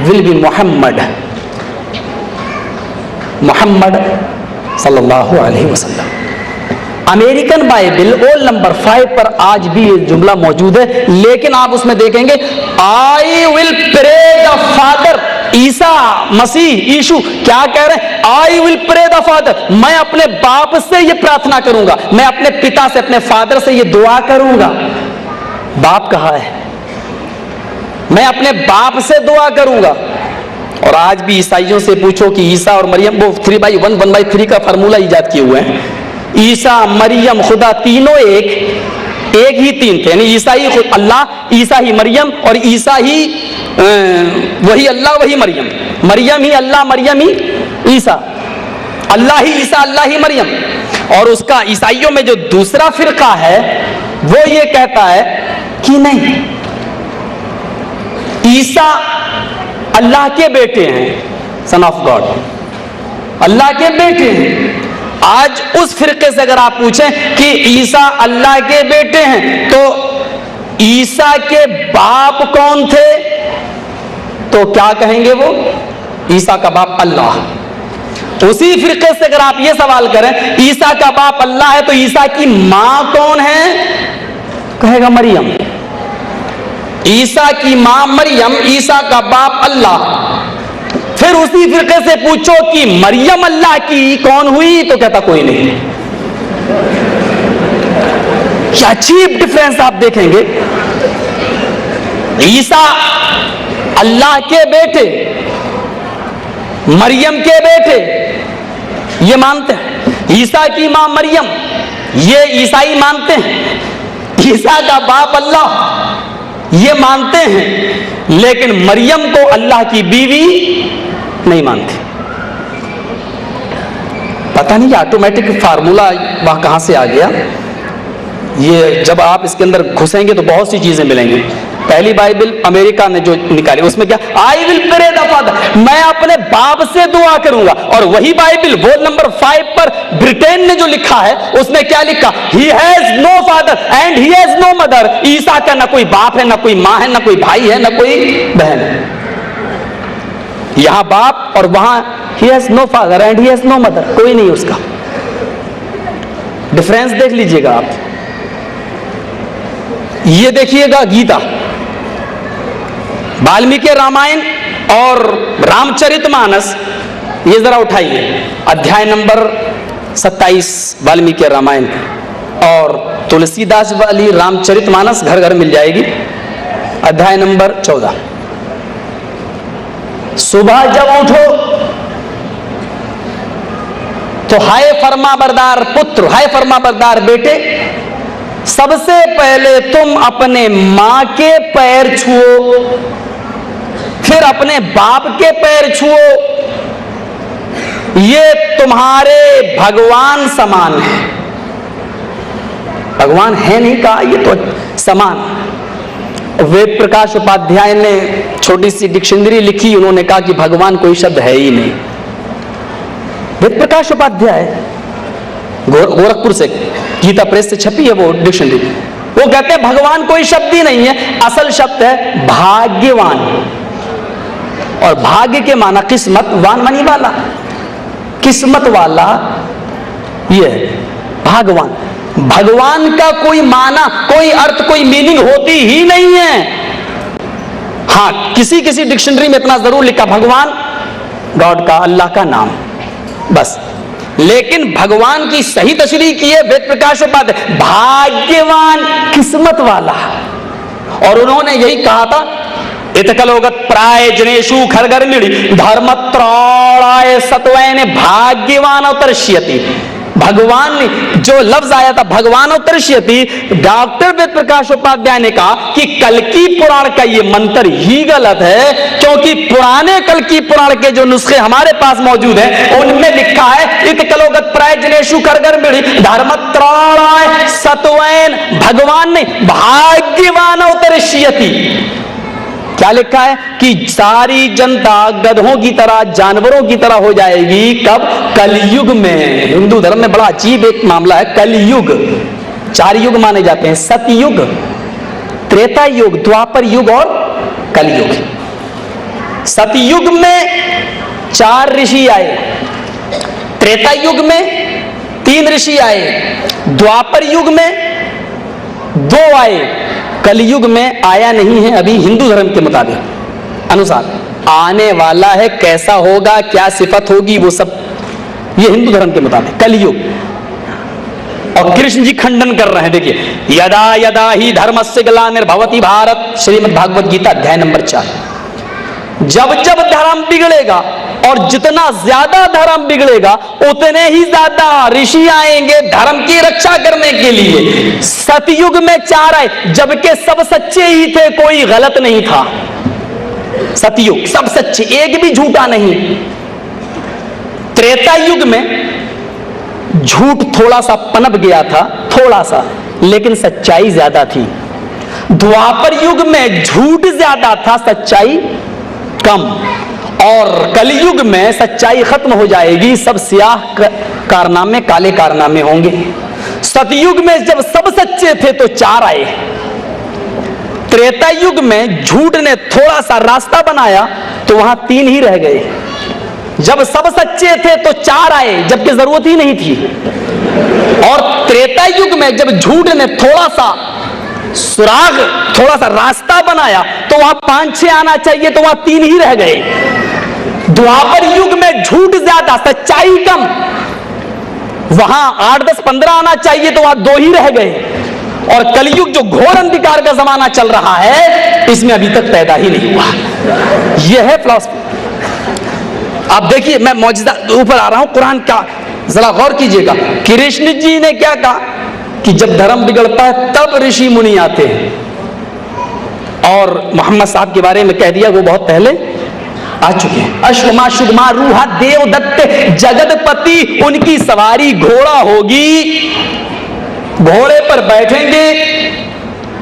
Will be Mohammad, Mohammad सल्लल्लाहु अलैहि वसल्लम। अमेरिकन बाइबल ओल नंबर 5 पर आज भी ये जुमला मौजूद है, लेकिन आप उसमें देखेंगे I will pray the father. Isa Masih Yeshu क्या कह रहे हैं? I will pray the father, मैं अपने बाप से ये प्रार्थना करूंगा, मैं अपने पिता से, अपने फादर से ये दुआ करूंगा। बाप कहाँ है? मैं अपने बाप से दुआ करूंगा। और आज भी ईसाइयों से पूछो कि ईसा और मरियम, वो 3/1 1/3 का फार्मूला इजाद किए हुए हैं। ईसा, मरियम, खुदा तीनों एक ही तीन थे, यानी ईसा ही अल्लाह, ईसा ही मरियम, और ईसा ही वही अल्लाह वही मरियम, मरियम ही अल्लाह, मरियम ही ईसा, अल्लाह ही ईसा, अल्लाह ही मरियम। और उसका ईसाइयों में जो दूसरा फिरका है वो ये कहता है कि नहीं, ईसा अल्लाह के बेटे हैं, सन ऑफ गॉड, अल्लाह के बेटे हैं। आज उस फिरके से अगर आप पूछें कि ईसा अल्लाह के बेटे हैं, तो ईसा के बाप कौन थे? तो क्या कहेंगे वो? ईसा का बाप अल्लाह। उसी फिरके से अगर आप ये सवाल करें ईसा का बाप अल्लाह है तो ईसा की मां कौन है? कहेगा मरियम। ईसा की मां मरियम, ईसा का बाप अल्लाह। फिर उसी फिरके से पूछो कि मरियम अल्लाह की कौन हुई, तो कहता कोई नहीं। क्या चीप डिफरेंस आप देखेंगे। ईसा अल्लाह के बेटे, मरियम के बेटे, ये मानते हैं। ईसा की मां मरियम, ये ईसाई मानते हैं। ईसा का बाप अल्लाह, ये मानते हैं, लेकिन मरियम को अल्लाह की बीवी नहीं मानते। पता नहीं ऑटोमेटिक फार्मूला वहां कहां से आ गया। ये जब आप इसके अंदर घुसेंगे तो बहुत सी चीजें मिलेंगी। पहली बाइबल अमेरिका ने जो निकाली उसमें क्या, I will pray the father, मैं अपने बाप से दुआ करूंगा। और वही बाइबल वो नंबर 5 पर ब्रिटेन ने जो लिखा है उसमें क्या लिखा, he has no father and he has no mother. Isa का ना कोई बाप है, ना कोई मां है, ना कोई भाई है, ना कोई बहन है। यहां बाप और वहां he has no father and he has no mother, कोई नहीं उसका। डिफरेंस देख लीजिएगा आप। ये देखिएगा गीता, वाल्मीकि रामायण और रामचरितमानस, ये जरा उठाइए, अध्याय नंबर 27 वाल्मीकि रामायण और तुलसीदास वाली रामचरितमानस घर घर मिल जाएगी, अध्याय नंबर 14। सुबह जब उठो तो हाय फरमा बरदार पुत्र, हाय फरमा बरदार बेटे, सबसे पहले तुम अपने मां के पैर छुओ, फिर अपने बाप के पैर छुओ, ये तुम्हारे भगवान समान है। भगवान है नहीं कहा, ये तो समान। वेद प्रकाश उपाध्याय ने छोटी सी डिक्शनरी लिखी, उन्होंने कहा कि भगवान कोई शब्द है ही नहीं। वेद प्रकाश उपाध्याय गोरखपुर से, गीता प्रेस से छपी है वो डिक्शनरी, वो कहते हैं भगवान कोई शब्द ही नहीं है, असल शब्द है भाग्यवान। और भाग्य के माना किस्मत, वान मानी वाला, किस्मत वाला, ये है भगवान। भगवान का कोई माना, कोई अर्थ, कोई मीनिंग होती ही नहीं है। हां, किसी किसी डिक्शनरी में इतना जरूर लिखा भगवान गॉड का, अल्लाह का नाम, बस। लेकिन भगवान की सही तशरीह की है वेद प्रकाश उपाध्याय, भाग्यवान, किस्मत वाला। और उन्होंने यही कहा था, इतकलोगत प्राय जनेशु खरगर्मिणी धर्मत्राणाय सत्वैन भाग्यवान अवतरिष्यति। भगवान, जो लफ्ज आया था भगवान अवतरिष्यति, डॉक्टर वेद प्रकाश उपाध्याय ने कहा कि कल्कि पुराण का ये मंत्र ही गलत है, क्योंकि पुराने कल्कि पुराण के जो नुस्खे हमारे पास मौजूद हैं उनमें लिखा है इतकलोगत प्राय जनेशु खरगर्मिणी धर्मत्राणाय सत्वैन, भगवान ने भाग्यवान अवतरिष्यति। क्या लिखा है कि सारी जनता गधों की तरह, जानवरों की तरह हो जाएगी। कब? कलयुग में। हिंदू धर्म में बड़ा अजीब एक मामला है, कलयुग। 4 युग माने जाते हैं, सतयुग, त्रेता युग, द्वापर युग और कलयुग। सतयुग में 4 ऋषि आए, त्रेता युग में 3 ऋषि आए, द्वापर युग में 2 आए, कलयुग में आया नहीं है अभी हिंदू धर्म के मुताबिक अनुसार। आने वाला है, कैसा होगा, क्या सिफत होगी, वो सब ये हिंदू धर्म के मुताबिक कलयुग। और कृष्ण जी खंडन कर रहे हैं, देखिए, यदा यदा ही धर्मस्य ग्लानिर्भवति भारत, श्रीमद् भागवत गीता अध्याय नंबर 4। जब जब धर्म बिगड़ेगा और जितना ज्यादा धर्म बिगड़ेगा उतने ही ज्यादा ऋषि आएंगे धर्म की रक्षा करने के लिए। सतयुग में 4 आए, जबकि सब सच्चे ही थे, कोई गलत नहीं था। सतयुग सब सच्चे, एक भी झूठा नहीं। त्रेता युग में झूठ थोड़ा सा पनप गया था, थोड़ा सा, लेकिन सच्चाई ज्यादा थी। द्वापर युग में झूठ ज्यादा था, सच्चाई कम। और कलयुग में सच्चाई खत्म हो जाएगी, सब स्याह कारनामे, काले कारनामे होंगे। सतयुग में जब सब सच्चे थे तो 4 आए। त्रेता युग में झूठ ने थोड़ा सा रास्ता बनाया तो वहां 3 ही रह गए। जब सब सच्चे थे तो 4 आए, जबकि जरूरत ही नहीं थी। और त्रेता युग में जब झूठ ने थोड़ा सा सुराग, थोड़ा सा रास्ता बनाया तो वहां 5-6 आना चाहिए, तो वहां 3 ही रह गए। द्वापर युग में झूठ ज्यादा, सच्चाई कम, वहां 8, 10, 15 आना चाहिए, तो वहां 2 ही रह गए। और कलयुग जो घोर अंधकार का जमाना चल रहा है, इसमें अभी तक पैदा ही नहीं हुआ। यह है फिलॉसफी। आप देखिए, मैं मौजूदा ऊपर आ रहा हूं, कुरान का जरा गौर कीजिएगा। कृष्ण जी ने क्या कहा कि जब धर्म बिगड़ता है तब ऋषि मुनि आते हैं, और मोहम्मद साहब के बारे में कह दिया, वो बहुत पहले आ चुके हैं। अश्वमा शुगमा रूहा देवदत्त जगतपति, उनकी सवारी घोड़ा होगी, घोड़े पर बैठेंगे।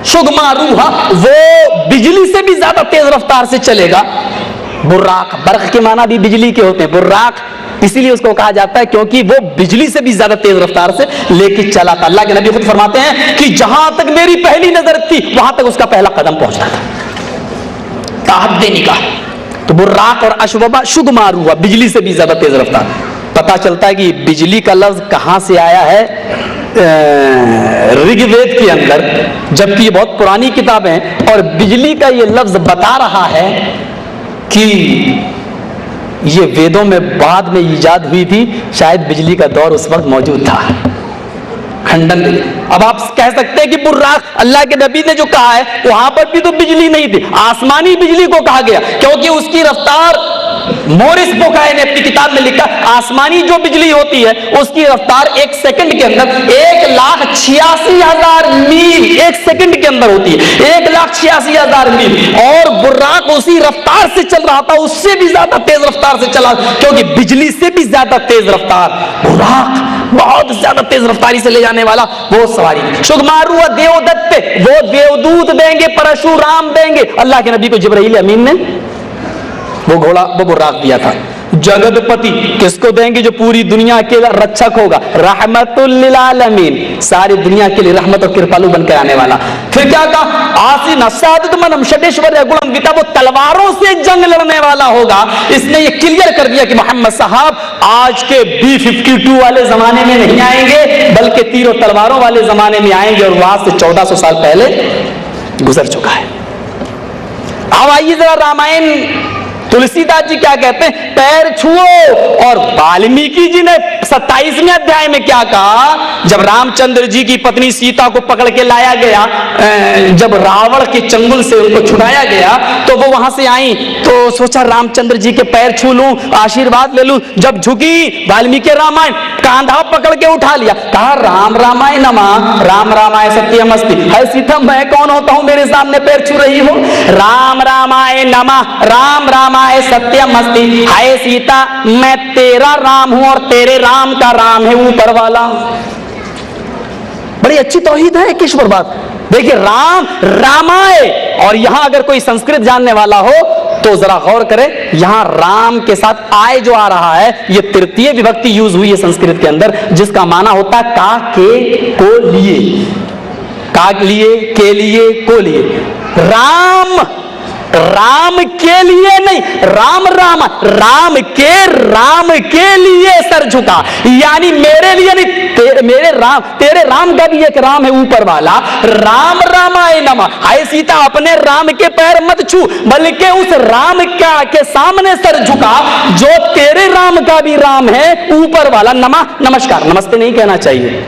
शुगमा रूहा, वो बिजली से भी ज्यादा तेज रफ्तार से चलेगा। बुर्राक, बर्क के माना भी बिजली के होते हैं, बुर्राक इसीलिए उसको कहा जाता है क्योंकि वो बिजली से भी ज्यादा तेज रफ्तार से लेके चला था। अल्लाह के नबी खुद फरमाते हैं कि जहां तक मेरी पहली नजर थी वहां तक उसका पहला कदम पहुंचता था। ताहद्दे निकाह, तो बुर्राक और अश्वबा शुगमार हुआ, बिजली से भी ज्यादा तेज रफ्तार। पता चलता है कि बिजली का लफ्ज कहां से आया है, ऋग्वेद के अंदर, जबकि ये बहुत पुरानी किताब है। और बिजली का ये लफ्ज बता रहा है कि ये वेदों में बाद में ईजाद हुई थी, शायद बिजली का दौर उस वक्त मौजूद था। खंडन। अब आप कह सकते हैं कि बुर्राक, अल्लाह के नबी ने जो कहा है वहां पर भी तो बिजली नहीं थी, आसमानी बिजली को कहा गया क्योंकि उसकी रफ्तार, मोरिस बोकाय ने अपनी किताब में लिखा, आसमानी जो बिजली होती है उसकी रफ्तार 1 सेकंड के अंदर 1,86,000 मील 1 सेकंड के अंदर होती है, 1,86,000 मील। और बुर्राक उसी रफ्तार से चल रहा था, उससे भी ज्यादा तेज रफ्तार से चला, क्योंकि बिजली से भी ज्यादा तेज रफ्तार बुर्राक, बहुत ज्यादा तेज रफ्तारी से ले जाने वाला वो सवारी। शुगमारू देवदत्त, वो देवदूत देंगे, परशुराम देंगे। अल्लाह के नबी को जिब्राइल अमीन ने वो घोड़ा, वो बुर्राक दिया था। जगतपति किसको देंगे, जो पूरी दुनिया के रक्षक होगा, रहमतुल लिल आलमीन, सारी दुनिया के लिए रहमत और कृपालु बनकर आने वाला। फिर क्या कहा, आसीन असादत मनम षडेश्वर गुणम विता, वो तलवारों से जंग लड़ने वाला होगा। इसने ये क्लियर कर दिया कि मोहम्मद साहब आज के B-52 वाले जमाने में नहीं आएंगे, बल्कि तीरों तलवारों वाले जमाने में आएंगे, और वहां से 1400 साल पहले गुजर चुका है। अब आइए जरा रामायण, तुलसीदास जी क्या कहते हैं, पैर छुओ। और वाल्मीकि जी ने 27वें अध्याय में क्या कहा, जब रामचंद्र जी की पत्नी सीता को पकड़ के लाया गया, जब रावण के चंगुल से उनको छुड़ाया गया, तो वो वहां से आई तो सोचा रामचंद्र जी के पैर छू लूं, आशीर्वाद ले लूं। जब झुकी, वाल्मीकि रामायण कांधा पकड़ के उठा लिया, कहा राम रामाय नमः, राम रामाय सत्यमस्ति। है सीता, मैं कौन होता हूं मेरे सामने पैर छू रही हो? राम रामाय नमः, राम रामाय सत्यमस्ति। हाय सीता, मैं तेरा राम हूं और तेरे राम का राम है ऊपर वाला। बड़ी अच्छी तौहीद है एक ईश्वर बात। देखिए राम रामाय, और यहां अगर कोई संस्कृत जानने वाला हो तो जरा गौर करे, यहां राम के साथ आय जो आ रहा है, ये तृतीय विभक्ति यूज हुई है संस्कृत के अंदर, जिसका माना होता है का, के, को लिए, का लिए, के लिए, को लिए। राम राम के लिए नहीं, राम के लिए सर झुका, यानी मेरे लिए नहीं, तेरे राम का भी एक राम है ऊपर वाला। राम रामाय नमः, हाय सीता अपने राम के पैर मत छू, बल्कि उस राम का के सामने सर झुका जो तेरे राम का भी राम है ऊपर वाला। नमस्कार, नमस्ते नहीं कहना चाहिए।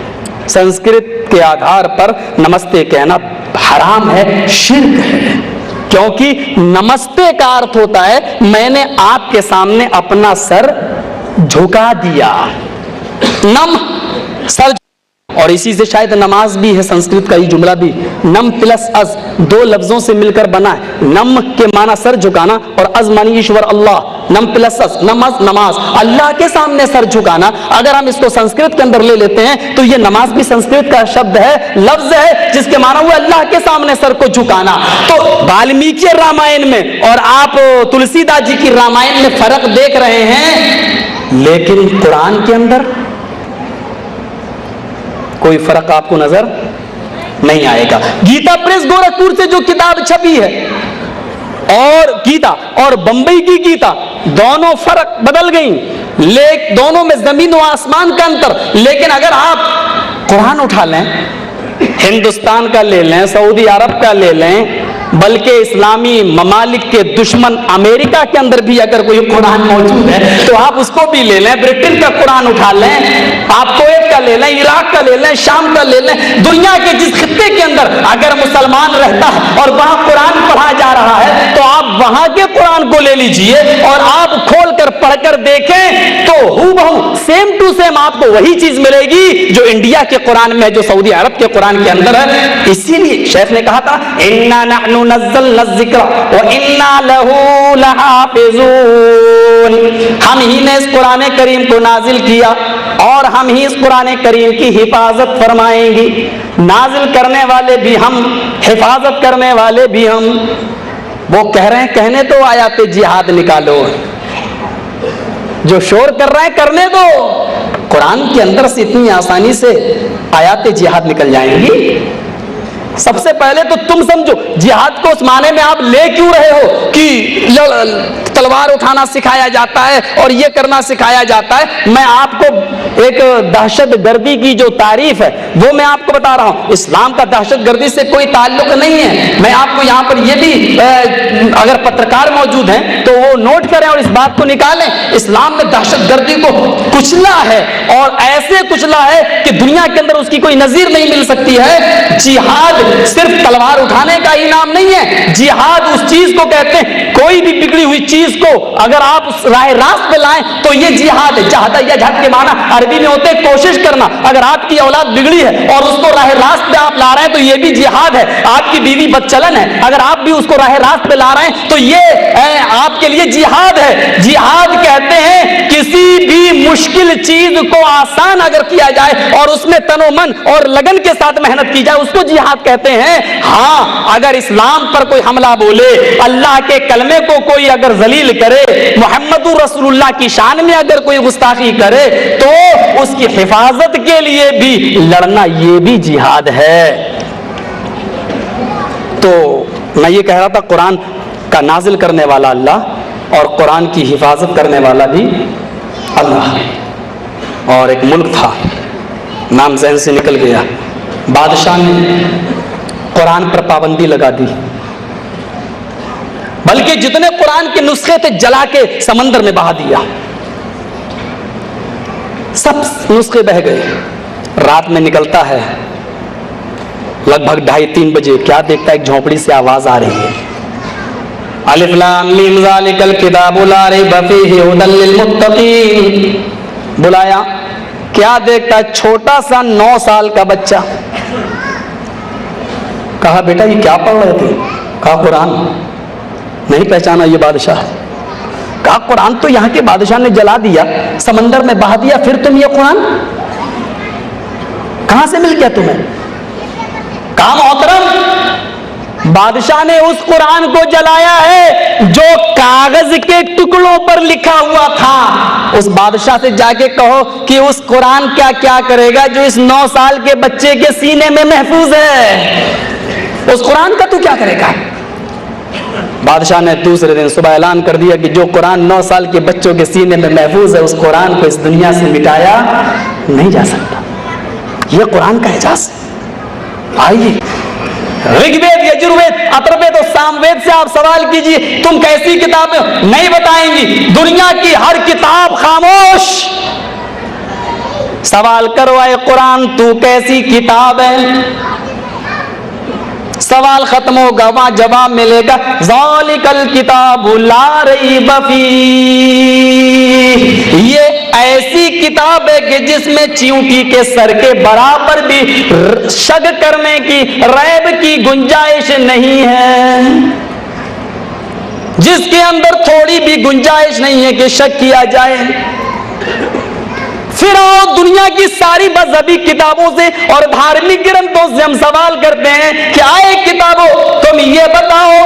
संस्कृत के आधार पर नमस्ते कहना हराम है, शिर्क है, क्योंकि नमस्ते का अर्थ होता है मैंने आपके सामने अपना सर झुका दिया। नम सर, और इसी से शायद नमाज भी है, संस्कृत का ये जुमला भी नम प्लस अज दो लफ्जों से मिलकर बना है। नम के माना सर झुकाना और अज मानी ईश्वर अल्लाह, नम प्लस अज नमाज, नमाज अल्लाह के सामने सर झुकाना। अगर हम इसको संस्कृत के अंदर ले लेते हैं तो ये नमाज भी संस्कृत का शब्द है, लफ्ज है, जिसके माना हुआ अल्लाह के सामने सर को झुकाना। तो वाल्मीकि रामायण में और आप तुलसीदास जी की रामायण में फर्क देख रहे हैं, लेकिन कुरान के अंदर कोई फर्क आपको नजर नहीं आएगा। गीता प्रेस गोरखपुर से जो किताब छपी है और गीता और बंबई की गीता, दोनों फर्क बदल गई, दोनों में जमीन और आसमान का अंतर। लेकिन अगर आप कुरान उठा लें, हिंदुस्तान का ले लें, सऊदी अरब का ले लें, बल्कि इस्लामी ममालिक के दुश्मन अमेरिका के अंदर भी अगर कोई कुरान मौजूद है तो आप उसको भी ले लें। ब्रिटेन का कुरान उठा लें, आप कुवैत का ले लें, इराक का ले लें, शाम का ले लें, दुनिया के जिस खित्ते के अंदर अगर मुसलमान रहता है और वहां कुरान पढ़ा जा रहा है तो आप वहां के कुरान को ले लीजिए और आप खोलकर पढ़कर देखें तो हूबहू सेम टू सेम आपको वही चीज मिलेगी जो इंडिया के कुरान में है, जो सऊदी अरब के कुरान के अंदर है। इसीलिए शेख ने कहा था इन्ना नहनु नज़्ज़लना ज़िक्र व इन्ना लहू लहाफ़िज़ून, हम ही ने इस कुरान करीम को नाजिल किया और हम ही इस कुरान करीम की हिफाजत फरमाएंगे। नाजिल करने वाले भी हम, हिफाजत करने वाले भी हम। वो कह रहे हैं कहने तो आयात जिहाद निकालो, जो शोर कर रहे हैं करने दो। कुरान के अंदर से इतनी आसानी से आयात जिहाद निकल जाएंगी। सबसे पहले तो तुम समझो जिहाद को उस माने में आप ले क्यों रहे हो कि तलवार उठाना सिखाया जाता है और ये करना सिखाया जाता है। मैं आपको एक दहशतगर्दी की जो तारीफ है वो मैं आपको बता रहा हूं। इस्लाम का दहशतगर्दी से कोई ताल्लुक नहीं है। मैं आपको यहां पर ये भी अगर पत्रकार मौजूद हैं तो वो नोट करें और इस बात को निकालें। इस्लाम में दहशतगर्दी को कुचला है और ऐसे कुचला है कि दुनिया के अंदर उसकी कोई नजीर नहीं मिल सकती है। जिहाद सिर्फ तलवार उठाने का ही नाम नहीं है। जिहाद उस चीज को कहते हैं, कोई भी बिगड़ी हुई चीज को अगर आप उस राह रास्त पे लाएं तो ये जिहाद है। जहादा या जहद के माना अरबी में होते कोशिश करना। अगर आपकी औलाद बिगड़ी है और उसको राह रास्त पे आप ला रहे हैं तो ये भी जिहाद है। आपकी बीवी बदचलन है, अगर आप भी उसको राह रास्त पे ला रहे हैं तो ये आपके लिए जिहाद है। जिहाद कहते हैं किसी भी मुश्किल चीज को आसान अगर किया जाए और उसमें तनो मन और लगन के साथ मेहनत की जाए उसको जिहाद कहते हैं। हाँ, अगर इस्लाम पर कोई हमला बोले, अल्लाह के कलमे को कोई अगर जलील करे, मोहम्मदुर रसूलुल्लाह की शान में अगर कोई गुस्ताखी करे तो उसकी हिफाजत के लिए भी लड़ना ये भी जिहाद है। तो मैं ये कह रहा था कुरान का नाजिल करने वाला अल्लाह और कुरान की हिफाजत करने वाला भी अल्लाह। और एक मुल्क था, नाम ज़हन से निकल गया, बादशाह ने कुरान पर पाबंदी लगा दी, बल्कि जितने कुरान के नुस्खे थे जला के समंदर में बहा दिया। सब नुस्खे बह गए। रात में निकलता है लगभग 2:30-3 बजे, क्या देखता है एक झोपड़ी से आवाज आ रही है, अलिफ लाम मीम ज़ालिकल किताबु ला रैब फीहि हुदल लिल मुत्तकीन। बुलाया, क्या देखता है छोटा सा 9 साल का बच्चा। कहा बेटा ये क्या पढ़ रहे थे? कहा कुरान। नहीं पहचाना ये बादशाह। कहा कुरान तो यहाँ के बादशाह ने जला दिया, समंदर में बहा दिया, फिर तुम ये कुरान कहां से मिल गया तुम्हें? कहा मोहतरम, बादशाह ने उस कुरान को जलाया है जो कागज के टुकड़ों पर लिखा हुआ था। उस बादशाह से जाके कहो कि उस कुरान क्या क्या करेगा जो इस 9 साल के बच्चे के सीने में महफूज है। उस कुरान का तू क्या करेगा? बादशाह ने दूसरे दिन सुबह ऐलान कर दिया कि जो कुरान 9 साल के बच्चों के सीने में महफूज है, उस कुरान को इस दुनिया से मिटाया नहीं जा सकता। यह कुरान का एजाज है। आइए, ऋग्वेद, यजुर्वेद, अथर्ववेद और सामवेद से आप सवाल कीजिए, तुम कैसी किताब नहीं बताएंगी? दुनिया की हर किताब खामोश। सवाल करो, आए कुरान तू कैसी किताब है? सवाल खत्म होगा, वहां जवाब मिलेगा, ज़ालिकल किताबु ला रैब फीह। ये ऐसी किताब है कि जिसमें चींटी के सर के बराबर भी शक करने की, रैब की गुंजाइश नहीं है, जिसके अंदर थोड़ी भी गुंजाइश नहीं है कि शक किया जाए। फिर आओ दुनिया की सारी मजहबी किताबों से और धार्मिक ग्रंथों से हम सवाल करते हैं कि आए किताबों, तुम ये बताओ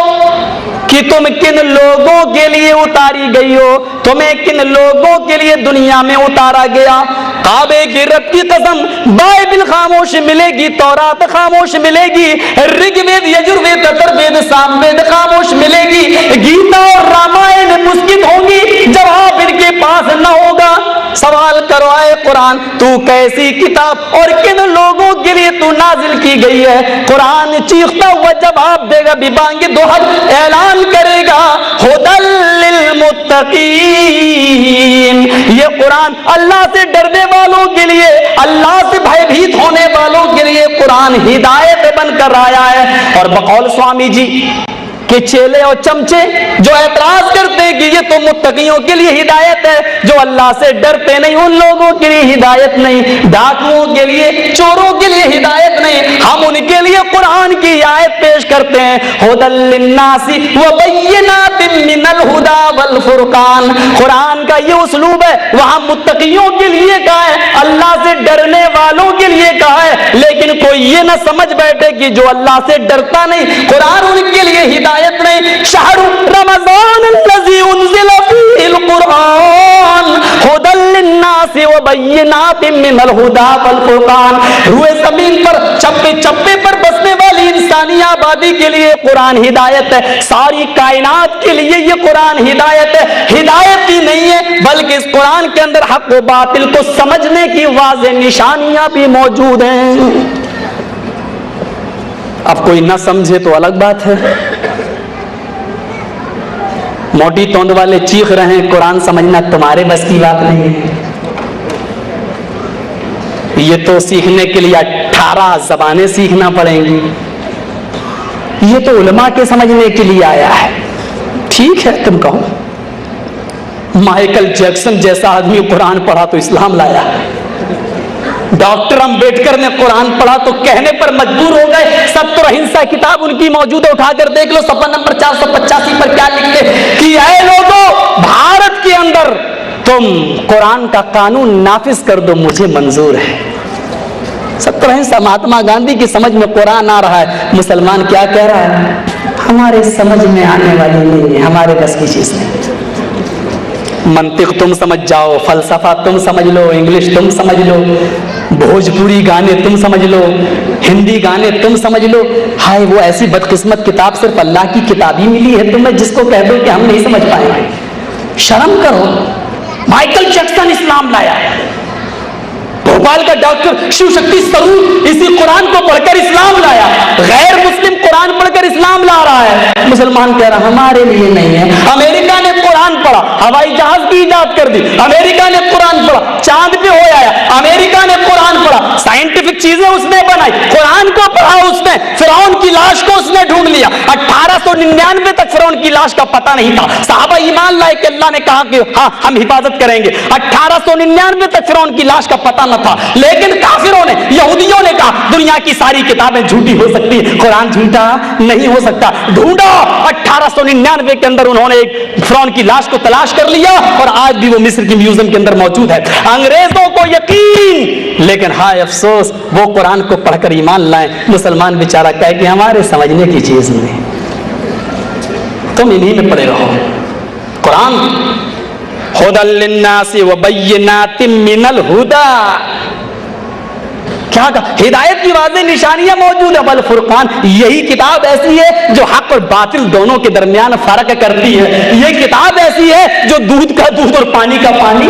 कि तुम किन लोगों के लिए उतारी गई हो, तुम्हें किन लोगों के लिए दुनिया में उतारा गया। काबे की रब की कसम, बाइबिल खामोश मिलेगी, तौरात खामोश मिलेगी, ऋग्वेद, यजुर्वेद, अथर्ववेद, सामवेद खामोश मिलेगी, गीता और रामायण मुस्कित होंगी, जवाब इनके पास न होगा। सवाल करो, आए कुरान तू कैसी किताब और किन लोगों के लिए तू नाजिल की गई है? कुरान चीखता हुआ जवाब देगा, बिबांगे दोहर ऐलान करेगा, हुदल लिल मुत्तकीन। ये कुरान अल्लाह से डरने वालों के लिए, अल्लाह से भयभीत होने वालों के लिए कुरान हिदायत बनकर आया है। और बकौल स्वामी जी कि चेले और चमचे जो ऐतराज करते हैं कि ये तो मुत्तकियों के लिए हिदायत है, जो अल्लाह से डरते नहीं उन लोगों के लिए हिदायत नहीं, डाकुओं के लिए, चोरों के लिए हिदायत नहीं, हम उनके लिए कुरान की आयत पेश करते हैं, हुदल लिन्नासी व बय्यिनातिन मिनल हुदा वल फुरकान। कुरान का ये उस्लूब है, वहां मुत्तकियों के लिए कहा है, अल्लाह से डरने वालों के लिए कहा है, लेकिन कोई ये ना समझ बैठे कि जो अल्लाह से डरता नहीं, कुरान उनके लिए हिदायत नहीं। शहरु रमज़ान अल्लज़ी उन्ज़िल फ़ीहिल कुरान हुदल लिन्नासि व बय्यिनातिन मिनल हुदा वल फुरकान। रूए ज़मीन पर चप्पे चप्पे पर बसने वाली इंसानी आबादी के लिए कुरान हिदायत है, सारी कायनात के लिए ये कुरान हिदायत है। हिदायत ही नहीं है बल्कि इस कुरान के अंदर हक व बातिल को समझने की वाज़ेह निशानियां भी मौजूद हैं। अब कोई ना समझे तो अलग बात है। मोटी तोंद वाले चीख रहे हैं, कुरान समझना तुम्हारे बस की बात नहीं है। ये तो सीखने के लिए 18 ज़बानें सीखना पड़ेंगी, ये तो उलमा के समझने के लिए आया है। ठीक है, तुम कहो माइकल जैक्सन जैसा आदमी कुरान पढ़ा तो इस्लाम लाया, डॉक्टर अंबेडकर ने कुरान पढ़ा तो कहने पर मजबूर हो गए। सत्य और अहिंसा किताब उनकी मौजूद है, उठाकर देख लो, सफा नंबर 485 पर क्या लिखते कि ऐ लोगों, भारत के अंदर तुम कुरान का कानून नाफिज कर दो, मुझे मंजूर है। सत्य और अहिंसा महात्मा गांधी की समझ में कुरान आ रहा है, मुसलमान क्या कह रहा है? हमारे समझ में आने वाली नहीं है, हमारे बस की चीज नहीं। मंतिक तुम समझ जाओ, फलसफा तुम समझ लो, इंग्लिश तुम समझ लो, भोजपुरी गाने तुम समझ लो, हिंदी गाने तुम समझ लो। हाय, वो ऐसी बदकिस्मत किताब सिर्फ अल्लाह की किताब ही मिली है, तो मैं जिसको कह दूं कि हम नहीं समझ पाएंगे। शर्म करो, माइकल जैक्सन इस्लाम लाया, भोपाल का डॉक्टर शिव शक्ति स्वरूप इसी कुरान को पढ़कर इस्लाम लाया, गैर मुस्लिम कुरान पढ़कर इस्लाम ला रहा है। मुसलमान कह रहा हमारे लिए नहीं है। अमेरिका ने कुरान पढ़ा, हवाई जहाज की इजाद कर दी, अमेरिका ने कुरान पढ़ा, चांद पे हो आया, अमेरिका ने कुरान पढ़ा, साइंटिफिक चीजें उसने बनाई, कुरान को पढ़ा उसने, फिरौन की लाश को उसने ढूंढ लिया। 1899 तक फिरौन की लाश का पता नहीं था। साहबा ईमान लाए कि अल्लाह ने कहा कि हाँ हम हिफाजत करेंगे। 1899 तक फिरौन की लाश का पता न था, लेकिन काफिरों ने, यहूदियों ने कहा दुनिया की सारी किताबें झूठी हो सकती है, कुरान झूठा नहीं हो सकता। ढूंढा, 1899 के अंदर उन्होंने एक फिरौन की लाश को तलाश कर लिया और आज भी वो मिस्र की म्यूजियम के अंदर मौजूद है। अंग्रेजों को यकीन, लेकिन हाय अफसोस वो कुरान को पढ़कर ईमान लाए। मुसलमान बेचारा कहे कि हमारे समझने की चीज नहीं, तुम इन्हीं में पड़े रहो। कुरान हुदल लिन्नासि व बय्यिनातिन मिनल हुदा क्या कहा? हिदायत की वाज़ेह निशानियां मौजूद है। बल फुरकान, यही किताब ऐसी है जो हक और बातिल दोनों के दरमियान फर्क करती है। यह किताब ऐसी है जो दूध का दूध और पानी का पानी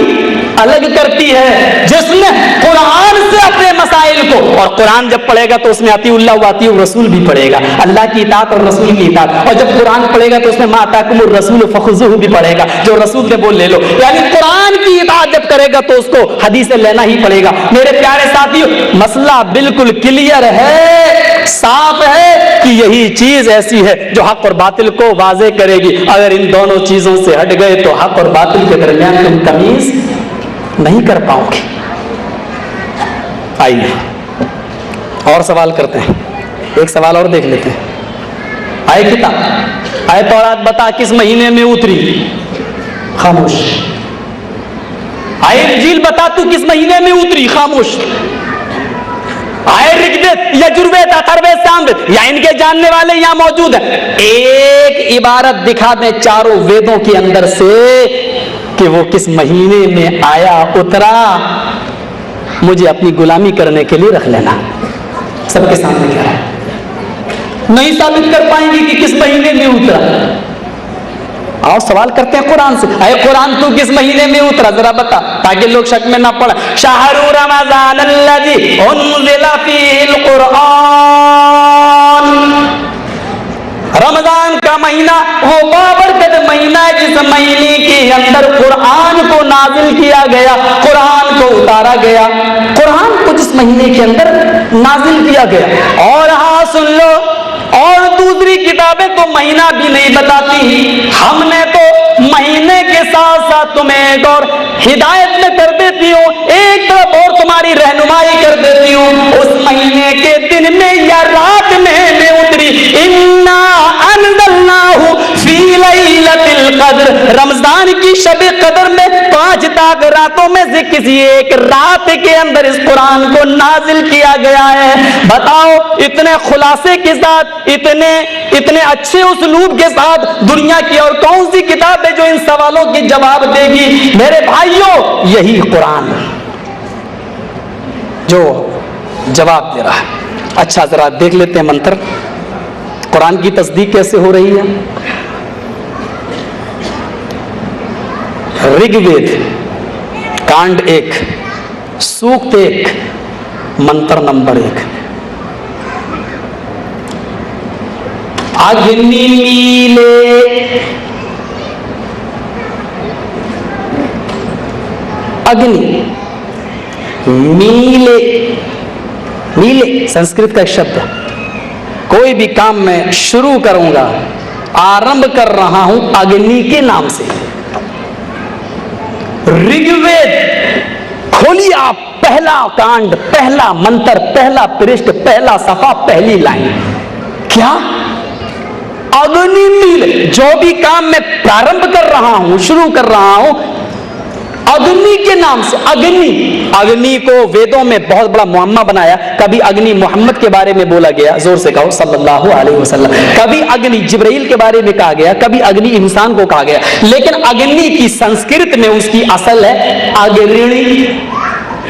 अलग करती है, जिसने कुरान से अपने मसाइल को, और कुरान जब पढ़ेगा तो उसमें अतीउल्लाह व अतीउर रसूल भी पढ़ेगा, अल्लाह की इताअत और रसूल की इताअत, और जब कुरान पढ़ेगा तो उसमें मा अताकुमुर रसूल फखुज़ूहु भी पढ़ेगा, जो रसूल ने बोल ले लो। यानी कुरान की इताअत जब करेगा तो उसको हदीस से लेना ही पड़ेगा। मेरे प्यारे साथियों, मसला बिल्कुल क्लियर है, साफ है कि यही चीज ऐसी है जो हक और बातिल को वाज़े करेगी। अगर इन दोनों चीजों से हट गए तो हक और बातिल के दरमियान तुम तमीज नहीं कर पाओगे। आइए और सवाल करते हैं, एक सवाल और देख लेते हैं। आए किताब, आए तौरात बता किस महीने में उतरी? खामोश। आए इंजील बता तू किस महीने में उतरी? खामोश। आए ऋग्वेद, यजुर्वेद, अथर्ववेद, सामवेद, या इनके जानने वाले यहां मौजूद हैं, एक इबारत दिखा दें चारों वेदों के अंदर से कि वो किस महीने में आया, उतरा, मुझे अपनी गुलामी करने के लिए रख लेना। सबके सामने क्या है? नहीं साबित कर पाएंगे कि किस महीने में उतरा। आओ सवाल करते हैं कुरान से। अरे कुरान तू किस महीने में उतरा जरा बता, ताकि लोग शक में ना पड़े। शाहरु रमज़ान अल्लज़ी उन्ज़िला फ़ीहिल कुरआन, रमजान का महीना वो बाबरकत महीना है जिस महीने के अंदर कुरान को नाजिल किया गया, कुरान को उतारा गया, कुरान को जिस महीने के अंदर नाजिल किया गया। और हाँ सुन लो, और दूसरी किताबें तो महीना भी नहीं बताती, हमने तो महीने के साथ साथ तुम्हें एक और हिदायत में कर देती हूँ, एक तरफ और तुम्हारी रहनुमाई कर देती हूँ। उस महीने के दिन में या रात में उतरी, इन्ना अनज़लनाहु फी लैलतिल क़द्र, रमजान की शब-ए कदर में 5 ताक रातों में से किसी एक रात के अंदर इस कुरान को नाजिल किया गया है। बताओ, इतने खुलासे के साथ, इतने अच्छे उसलूब के साथ दुनिया की और कौन सी किताब है जो इन सवालों के जवाब देगी? मेरे भाइयों, यही कुरान जो जवाब दे रहा है। अच्छा जरा देख लेते हैं मंत्र, कुरान की तस्दीक कैसे हो रही है। ऋग्वेद कांड 1 सूक्त 1 मंत्र नंबर 1, अग्नि मीले, अग्नि मीले, मीले संस्कृत का एक शब्द है। कोई भी काम मैं शुरू करूंगा, आरंभ कर रहा हूं अग्नि के नाम से। ऋग्वेद खोलिए आप, पहला कांड, पहला मंत्र, पहला पृष्ठ, पहला सफा, पहली लाइन, क्या? अग्नि मील। जो भी काम मैं प्रारंभ कर रहा हूं, शुरू कर रहा हूं, अग्नि के नाम से। अग्नि, अग्नि को वेदों में बहुत बड़ा मुअम्मा बनाया। कभी अग्नि मोहम्मद के बारे में बोला गया, जोर से कहो सल्लल्लाहु अलैहि वसल्लम। कभी अग्नि जिब्राइल के बारे में कहा गया, कभी अग्नि इंसान को कहा गया। लेकिन अग्नि की संस्कृत में उसकी असल है अग्रणी।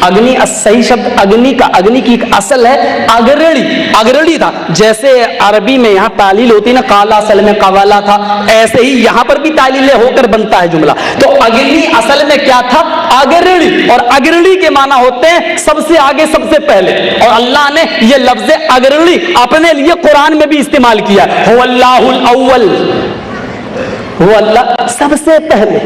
अग्नि सही शब्द अग्नि का, अग्नि की एक असल है अग्रणी। अग्रणी था, जैसे अरबी में यहाँ तालील होती ना, काला असल में कवाला था, ऐसे ही यहाँ पर भी तालील होकर बनता है जुमला। तो अग्नि असल में क्या था? अग्रणी। और अग्रणी के माना होते हैं सबसे आगे, सबसे पहले। और अल्लाह ने ये लफ्ज अग्रणी अपने लिए कुरान में भी इस्तेमाल किया। हु अल्लाहुल अव्वल, वो अल्लाह सबसे पहले,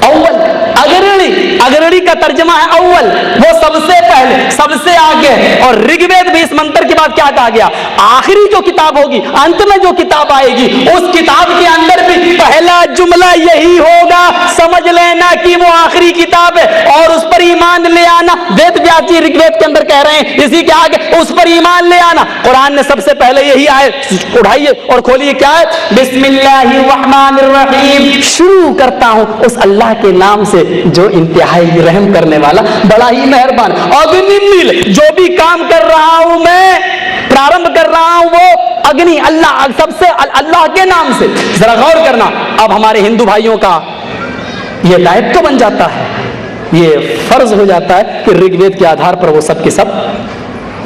अव्वल, अग्रणी। अग्रणी का तर्जमा है अव्वल, वो सबसे पहले, सबसे आगे। और ऋग्वेद भी इस मंत्र के बाद क्या कहा गया? आखिरी जो किताब होगी, अंत में जो किताब आएगी, उस किताब के अंदर भी पहला जुमला यही होगा। समझ लेना कि वो आखिरी किताब है और उस पर ईमान ले आना। वेद व्यास जी ऋग्वेद के अंदर कह रहे हैं, इसी के आगे उस पर ईमान ले आना। कुरान ने सबसे पहले यही आए, उठाइए और खोलिए, क्या है? बिस्मिल्लाहिर्रहमानिर्रहीम, शुरू करता हूं उस अल्लाह के नाम से जो इंतहाई रहम करने वाला, बड़ा ही मेहरबान। अग्नि मील, जो भी काम कर रहा हूं मैं, प्रारंभ कर रहा हूं, वो अग्नि, अल्लाह, सबसे अल्लाह के नाम से। जरा गौर करना, अब हमारे हिंदू भाइयों का यह दायित्व तो बन जाता है, ये फर्ज हो जाता है कि ऋग्वेद के आधार पर वो सब के सब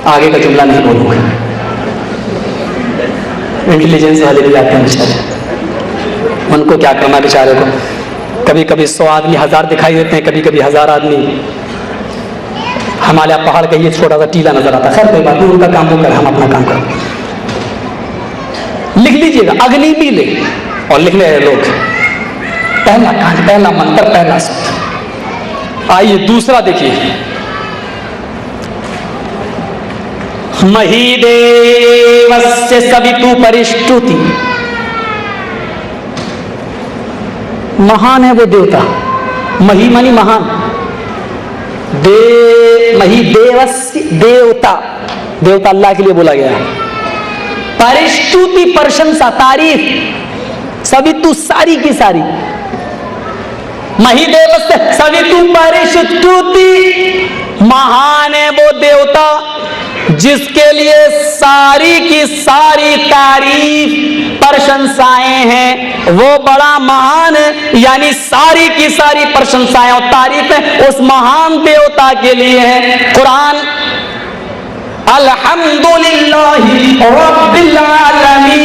आगे का जुमला नहीं बोलूंगा, इंटेलिजेंस वाले भी आते हैं बेचारे, उनको क्या करना बेचारे को। कभी कभी 100 आदमी 1000 दिखाई देते हैं, कभी कभी 1000 आदमी हिमालय पहाड़ का ये छोटा सा टीला नजर आता है। खैर कोई बात नहीं, उनका काम वो कर, हम अपना काम करें। लिख लीजिएगा, अग्नि मिले और लिख ले लोग, पहला कांड, पहला मंत्र, पहला सूत्र। आइए दूसरा देखिए, महीदेवस्य सवितु परिष्टुति। महान है वो देवता, मही मानी महान, महीदेवस्य देवता, देवता अल्लाह के लिए बोला गया है। परिष्टुति प्रशंसा, तारीफ, सवितु सारी की सारी, महीदेवस्य सवितु परिष्टुति, महान है वो देवता जिसके लिए सारी की सारी तारीफ प्रशंसाएं हैं, वो बड़ा महान, यानी सारी की सारी प्रशंसाएं और तारीफें उस महान देवता के लिए है। कुरान अल्हम्दुलिल्लाहि रब्बिल आलमीन,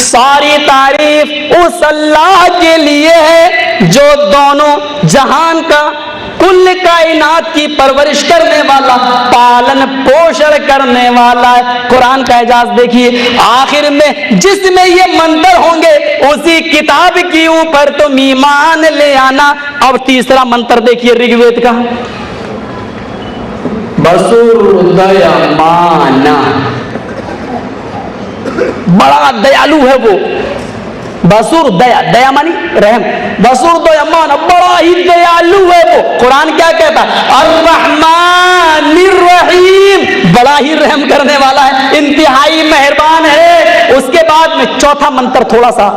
सारी तारीफ उस अल्लाह के लिए है जो दोनों जहान का, कुल कायनात की परवरिश करने वाला, पालन पोषण करने वाला है। कुरान का एजाज देखिए, आखिर में जिसमें ये मंत्र होंगे उसी किताब के ऊपर तुम ईमान ले आना। अब तीसरा मंत्र देखिए ऋग्वेद का, वसुर्दयमाना, बड़ा दयालु है वो। बसुर दया, दया मानी रहम, बसुर दयामान, बड़ा ही दयालु है वो। कुरान क्या कहता है? अर्रहमानिर रहीम, बड़ा ही रहम करने वाला है, इंतहाई मेहरबान है। उसके बाद में चौथा मंत्र थोड़ा सा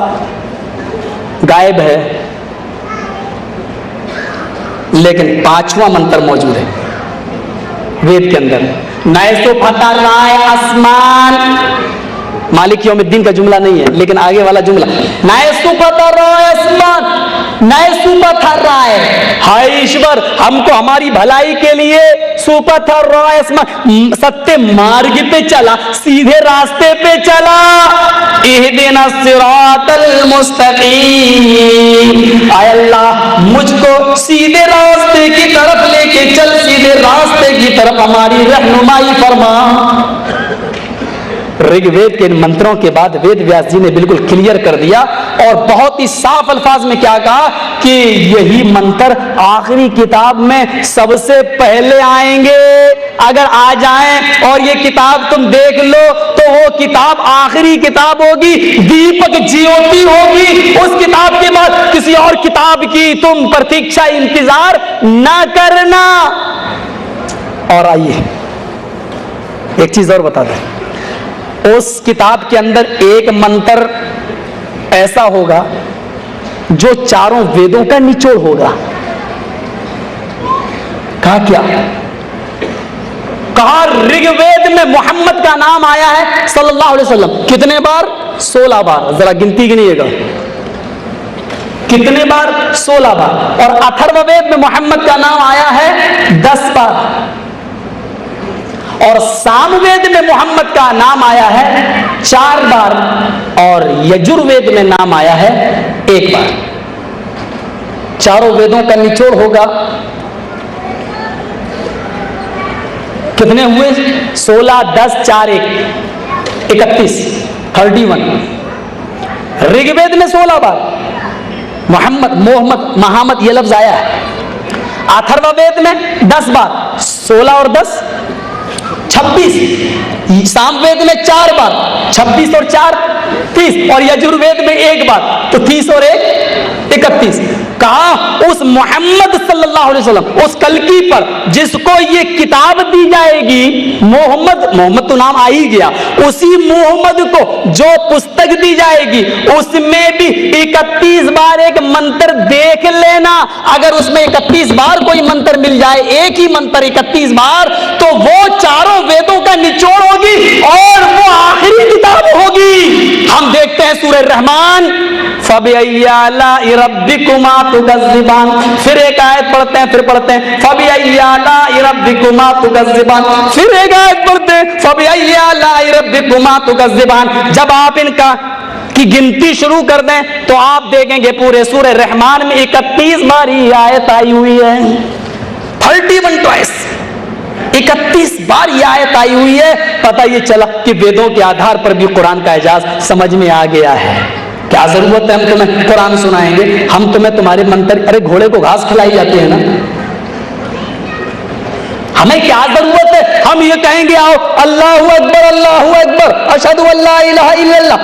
गायब है, लेकिन पांचवा मंत्र मौजूद है वेद के अंदर। नैसो फतर राय आसमान, मालिक यौमिद्दीन का जुमला नहीं है, लेकिन आगे वाला जुमला, नैसो फतर राय आसमान, नैसो फतर राय, हाय ईश्वर हमको हमारी भलाई के लिए सुपथर राय आसमान, सत्य मार्ग पे चला, सीधे रास्ते पे चला। इहदिना सिरातल मुस्तकीम, आय अल्लाह मुझको सीधे रास्ते की तरफ लेके चल, सीधे रास्ते की तरफ हमारी रहनुमाई फरमा। ऋग्वेद के मंत्रों के बाद वेद व्यास जी ने बिल्कुल क्लियर कर दिया और बहुत ही साफ अल्फाज में क्या कहा कि यही मंत्र आखिरी किताब में सबसे पहले आएंगे। अगर आ जाएं और ये किताब तुम देख लो तो वो किताब आखिरी किताब होगी, दीपक ज्योति होगी। उस किताब के बाद किसी और किताब की तुम प्रतीक्षा इंतजार ना करना। और आइए एक चीज और बता दें, उस किताब के अंदर एक मंत्र ऐसा होगा जो चारों वेदों का निचोड़ होगा। कहा क्या? कहा ऋग्वेद में मोहम्मद का नाम आया है सल्लल्लाहु अलैहि वसल्लम कितने बार? 16 बार। जरा गिनती गिनिएगा कितने बार? 16 बार। और अथर्ववेद में मोहम्मद का नाम आया है 10 बार। और सामवेद में मोहम्मद का नाम आया है 4 बार। और यजुर्वेद में नाम आया है 1 बार। चारों वेदों का निचोड़ होगा। कितने हुए? 16, 10, 4, 1, 31, 31। ऋग्वेद में 16 बार मोहम्मद, मोहम्मद, महामद ये लफ्ज आया है। अथर्ववेद में 10 बार, 16 और 10 26। सामवेद में 4 बार, 26 और 4 30। और यजुर्वेद में 1 बार, तो 30 और 1 31। कहा उस मोहम्मद सल्लल्लाहु अलैहि वसल्लम, उस कल्कि पर जिसको ये किताब दी जाएगी, मोहम्मद तो नाम आ ही गया, उसी मोहम्मद को जो पुस्तक दी जाएगी उसमें भी 31 बार एक मंत्र देख लेना। अगर उसमें 31 बार कोई मंत्र मिल जाए, एक ही मंत्र 31 बार, तो वो चारों वेदों का निचोड़ होगी और वो आखिरी किताब होगी। हम देखते हैं सूरह रहमान, फबिअय्यि आलाइ रब्बिकुमा तुकज़्ज़िबान। फिर एक आयत पढ़ते हैं, फिर पढ़ते हैं फबिअय्यि आलाइ रब्बिकुमा तुकज़्ज़िबान। फिर एक आयत पढ़ते हैं फबिअय्यि आलाइ रब्बिकुमा तुकज़्ज़िबान। जब आप इनका की गिनती शुरू कर दें तो आप देखेंगे पूरे सूरह रहमान में 31 बार ये आयत आई हुई है। 31 ट्वाइस, 31 बार ये आयत आई हुई है। पता ये चला कि वेदों के आधार पर भी कुरान का एजाज समझ में आ गया है। क्या जरूरत है हम तुम्हें कुरान सुनाएंगे, हम तुम्हें तुम्हारे मंत्र, अरे घोड़े को घास खिलाई जाती है ना, हमें क्या जरूरत है। हम ये कहेंगे आओ अल्लाहु अकबर अशहदु अल्ला इलाहा इल्लल्लाह।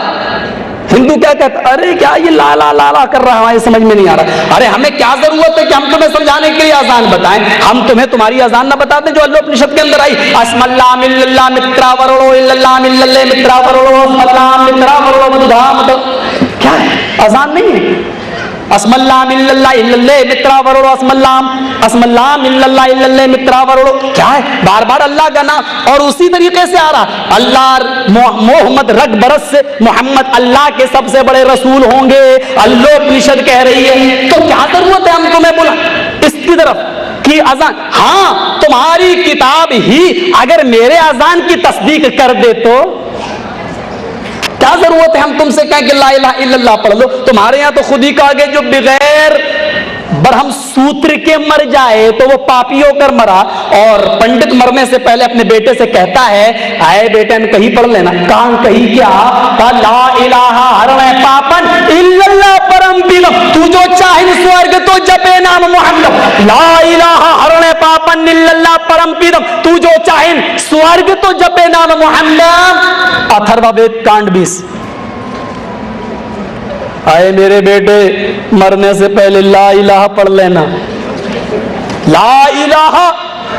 हिंदू क्या कहता, अरे क्या ये ला ला ला ला कर रहा है, ये समझ में नहीं आ रहा। अरे हमें क्या जरूरत है कि हम तुम्हें समझाने के लिए अजान बताएं, हम तुम्हें तुम्हारी अजान ना बताते जो अल्लाह उपनिषद के अंदर आई। अस्मल्ला मिल्लल्लाह मित्रा वरलो इल्लल्लाह मिल्लल्लाह मित्रा वरलो अस्मल्ला मित्रा वरलो मधुधाम। क्या है, अजान नहीं है। अस्मल्ला मिल्लल्लाह इल्लल्लाह मित्रा वरलो अस्मल्ला मिल्लल्लाह इल्लल्लाह मित्रा वरलो। क्या है, बार बार अल्लाह का नाम। और उसी तरीके से आ रहा अल्लाह मोहम्मद रग बरस से मोहम्मद अल्लाह के सबसे बड़े रसूल होंगे, अल्लाह उपनिषद कह रही है। तो क्या जरूरत है हम तुम्हें बोला इसकी तरफ कि अजान, हाँ तुम्हारी किताब ही अगर मेरे अजान की तस्दीक कर दे तो क्या जरूरत है हम तुमसे कहें कि ला इलाहा इल्लल्लाह पढ़ लो। तुम्हारे यहां तो खुद ही कहा गया जो बगैर बरहम सूत्र के मर जाए तो वो पापी होकर मरा। और पंडित मरने से पहले अपने बेटे से कहता है, आए बेटे ने कहीं पढ़ लेना। कान कहीं क्या, ला इलाहा हरणे पापन इल्लल्लाह परम बिलम। तू जो चाहे स्वर्ग तो जपे नाम मोहम्मद। ला इलाहा हरणे पापन इल्लल्लाह परम बिलम। तू जो चाहे स्वर्ग तो जपे नाम मोहम्मद। अथर्ववेद कांड 20। आए मेरे बेटे मरने से पहले ला इलाहा पढ़ लेना। ला इलाहा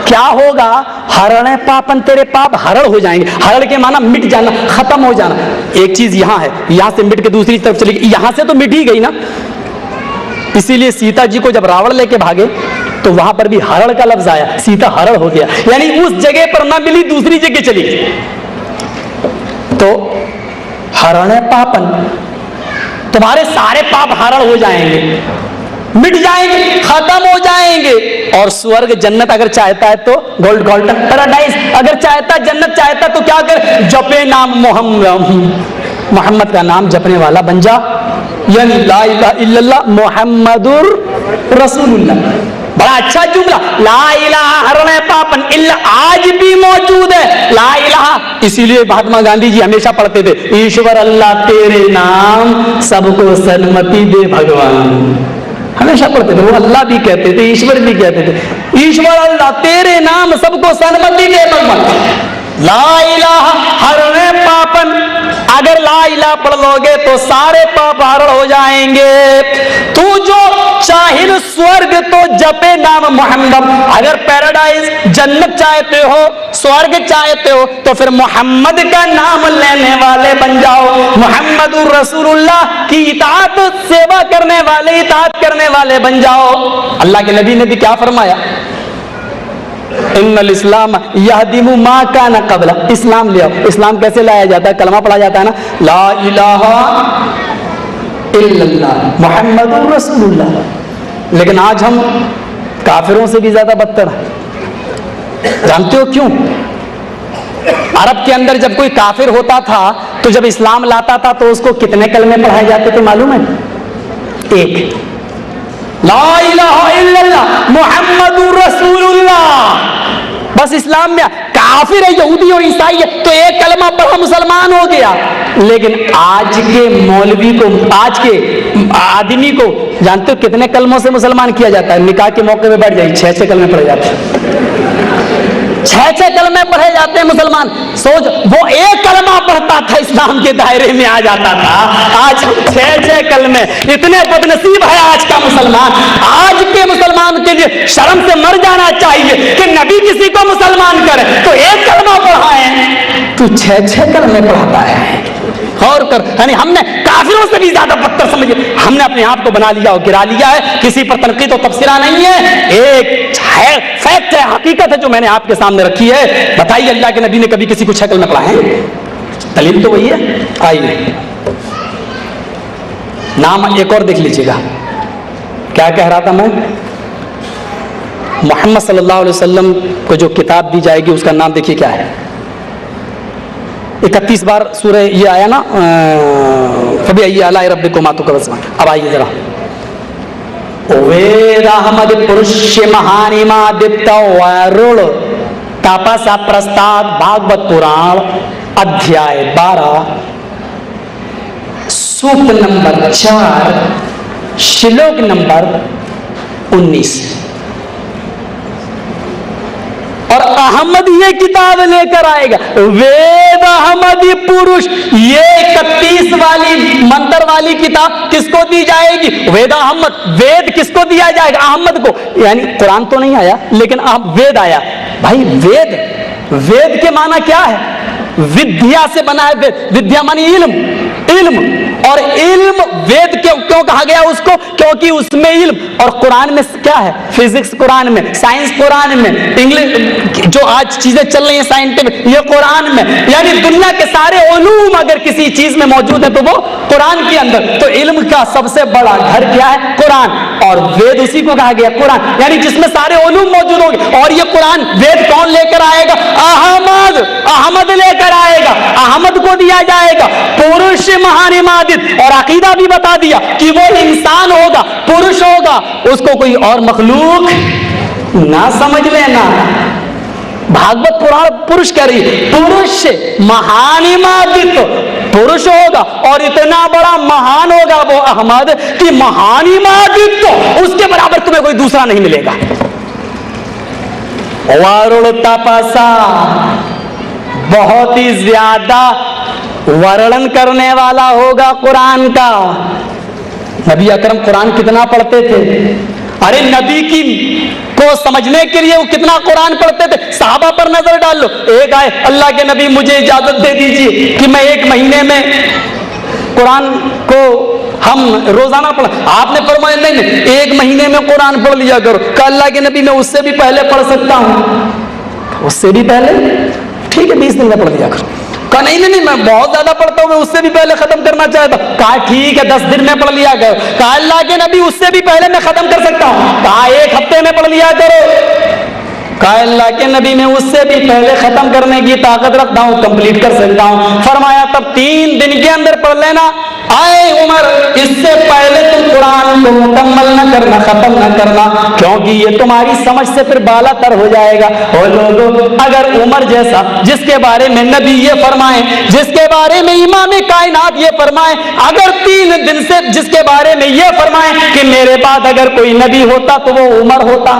क्या होगा, हरण पापन, तेरे पाप हरण हो जाएंगे। हरण के माना मिट जाना, खत्म हो जाना। एक चीज यहां है, यहां से मिट के दूसरी तरफ चली गई, यहां से तो मिट ही गई ना। इसीलिए सीता जी को जब रावण लेके भागे तो वहां पर भी हरण का लफ्ज आया, सीता हरण हो गया, यानी उस जगह पर ना मिली दूसरी जगह चली गई। तो हरण पापन, तुम्हारे सारे पाप हरण हो जाएंगे, मिट जाएंगे, खत्म हो जाएंगे। और स्वर्ग जन्नत अगर चाहता है तो गोल्डन पैराडाइज, अगर चाहता जन्नत चाहता तो क्या कर, जपे नाम मोहम्मद का नाम जपने वाला बन जा। यानी ला इलाहा इल्लल्लाह मोहम्मदुर रसूलुल्लाह। बड़ा अच्छा जुमला, ला इलाहा हरणे पापन इल्ला, आज भी मौजूद है ला इलाहा। इसीलिए महात्मा गांधी जी हमेशा पढ़ते थे, ईश्वर अल्लाह तेरे नाम सबको सन्मति दे भगवान। हमेशा पढ़ते थे, वो अल्लाह भी कहते थे, ईश्वर भी कहते थे, ईश्वर अल्लाह तेरे नाम सबको सन्मति दे भगवान। ला इलाहा हरणे पापन, अगर ला इलाहा पढ़ लोगे तो सारे पाप हरण हो जाएंगे। तू जो चाहिल स्वर्ग तो जपे नाम मोहम्मद। अगर पैराडाइज जन्नत चाहते हो, स्वर्ग चाहते हो तो फिर मोहम्मद का नाम लेने वाले बन जाओ। मोहम्मदुर रसूलुल्लाह की इताअत, सेवा करने वाले, इताअत करने वाले बन जाओ। अल्लाह के नबी ने भी क्या फरमाया, इन्नल इस्लाम यहदिमु मा काना क़ब्ला। इस्लाम ले आओ। इस्लाम कैसे लाया जाता है, कलमा पढ़ा जाता है ना, ला इलाहा इल्लल्लाह मुहम्मदुर रसूलुल्लाह। लेकिन आज हम काफिरों से भी ज्यादा बदतर हैं। जानते हो क्यों? अरब के अंदर जब कोई काफिर होता था तो जब इस्लाम लाता था तो उसको कितने कलमे पढ़ाए जाते थे मालूम है? एक, ला इलाहा इल्लल्लाह मुहम्मदुर रसूलुल्लाह। बस इस्लाम में काफिर है, यहूदी और ईसाई है तो एक कलमा पढ़ा मुसलमान हो गया। लेकिन आज के मौलवी को, आज के आदमी को जानते हो कितने कलमों से मुसलमान किया जाता है? निकाह के मौके पे बैठ जाइए, 6 कलमे पढ़े जाते हैं, 6 कलमे पढ़े जाते हैं मुसलमान। सोच, वो एक कलमा पढ़ता था इस्लाम के दायरे में आ जाता था, आज हम 6 कलमे। इतने बदनसीब है आज का मुसलमान। आज के मुसलमान के लिए शर्म से मर जाना चाहिए कि नबी किसी को मुसलमान करे तो एक कलमा पढ़ाए, तू 6 कलमे पढ़ाता है। गौर कर, यानी हमने काफिरों से भी ज्यादा बदतर समझे, हमने अपने आप को बना लिया और गिरा लिया है। किसी पर तनकीद और तबसरा नहीं है, एक है फैक्ट है, हकीकत है जो मैंने आपके सामने रखी है। बताइए अल्लाह के नबी ने कभी किसी को 6 कलमे पढ़ाए? दलील तो वही है। आइए नाम एक और देख लीजिएगा, क्या कह रहा था मैं? मोहम्मद सल्लल्लाहु अलैहि वसल्लम को जो किताब दी जाएगी उसका नाम देखिए क्या है। 31 बार सूरह ये आया ना, कभी आइए अला रब्बिकुमा तुकबसमा। अब आइए जरा, वेद अहमद पुरुष महानिमादित्य वरुण तापसा प्रस्ताद भागवत पुराण अध्याय 12 सूक्त नंबर 4 श्लोक नंबर 19। और अहमद ये किताब लेकर आएगा, वेद अहमदी पुरुष। ये 31 वाली मंत्र वाली किताब किसको दी जाएगी? वेद अहमद। वेद किसको दिया जाएगा? अहमद को। यानी कुरान तो नहीं आया लेकिन अब वेद आया। भाई वेद, वेद के माना क्या है? विद्या से बना है वेद। विद्या मानी इल्म, इल्म। और इल्म वेद क्यों कहा गया उसको? क्योंकि उसमें इल्म। और कुरान में क्या है? फिजिक्स कुरान में, साइंस कुरान में, इंग्लिश जो आज चीजें चल रही हैं साइंटिफिक, ये कुरान में। यानी दुनिया के सारे उलूम अगर किसी चीज में मौजूद है तो वो कुरान के अंदर। तो इल्म का सबसे बड़ा घर क्या है? कुरान। और वेद उसी को कहा गया, कुरान। यानी जिसमें सारे उलूम मौजूद होंगे। और ये कुरान वेद कौन लेकर आएगा? अहमद। अहमद लेकर आएगा, अहमद को दिया जाएगा। पुरुष महानिमादित। और अकीदा भी बता दिया कि वो इंसान होगा, पुरुष होगा, उसको कोई और मखलूक ना समझ लेना। भागवत पुराण पुरुष कह रही, पुरुष महानिमादित पुरुष होगा और इतना बड़ा महान होगा वो अहमद कि महानिमादित उसके बराबर तुम्हें कोई दूसरा नहीं मिलेगा। वरुण तपसा, बहुत ही ज्यादा वर्णन करने वाला होगा कुरान का। नबी अकरम कुरान कितना पढ़ते थे? अरे नबी की को समझने के लिए वो कितना कुरान पढ़ते थे। सहाबा पर नजर डाल लो। एक आए, अल्लाह के नबी मुझे इजाजत दे दीजिए कि मैं 1 महीने में कुरान को हम रोजाना पढ़। आपने फरमाया नहीं नहीं, 1 महीने में कुरान पढ़ लिया करो। कहा अल्लाह के नबी मैं उससे भी पहले पढ़ सकता हूं। उससे भी पहले? ठीक है 20 दिन में पढ़ लिया करो। कहा नहीं नहीं मैं बहुत ज्यादा पढ़ता हूं, मैं उससे भी पहले खत्म करना चाहता। कहा ठीक है 10 दिन में पढ़ लिया करो। कहा अल्लाह के नबी उससे भी पहले मैं खत्म कर सकता हूं। कहा 1 हफ्ते में पढ़ लिया करो। कहा अल्लाह के नबी मैं उससे भी पहले खत्म करने की ताकत रखता हूं, कंप्लीट कर सकता हूं। फरमाया तब 3 दिन के अंदर पढ़ लेना। आए उमर, इससे पहले तुम कुरान को मुकम्मल न करना, खत्म न करना, क्योंकि ये तुम्हारी समझ से फिर बालातर हो जाएगा। और लोगों, अगर उमर जैसा जिसके बारे में नबी ये फरमाए, जिसके बारे में इमाम कायनात ये फरमाए, अगर 3 दिन से जिसके बारे में ये फरमाए कि मेरे बाद अगर कोई नबी होता तो वो उमर होता,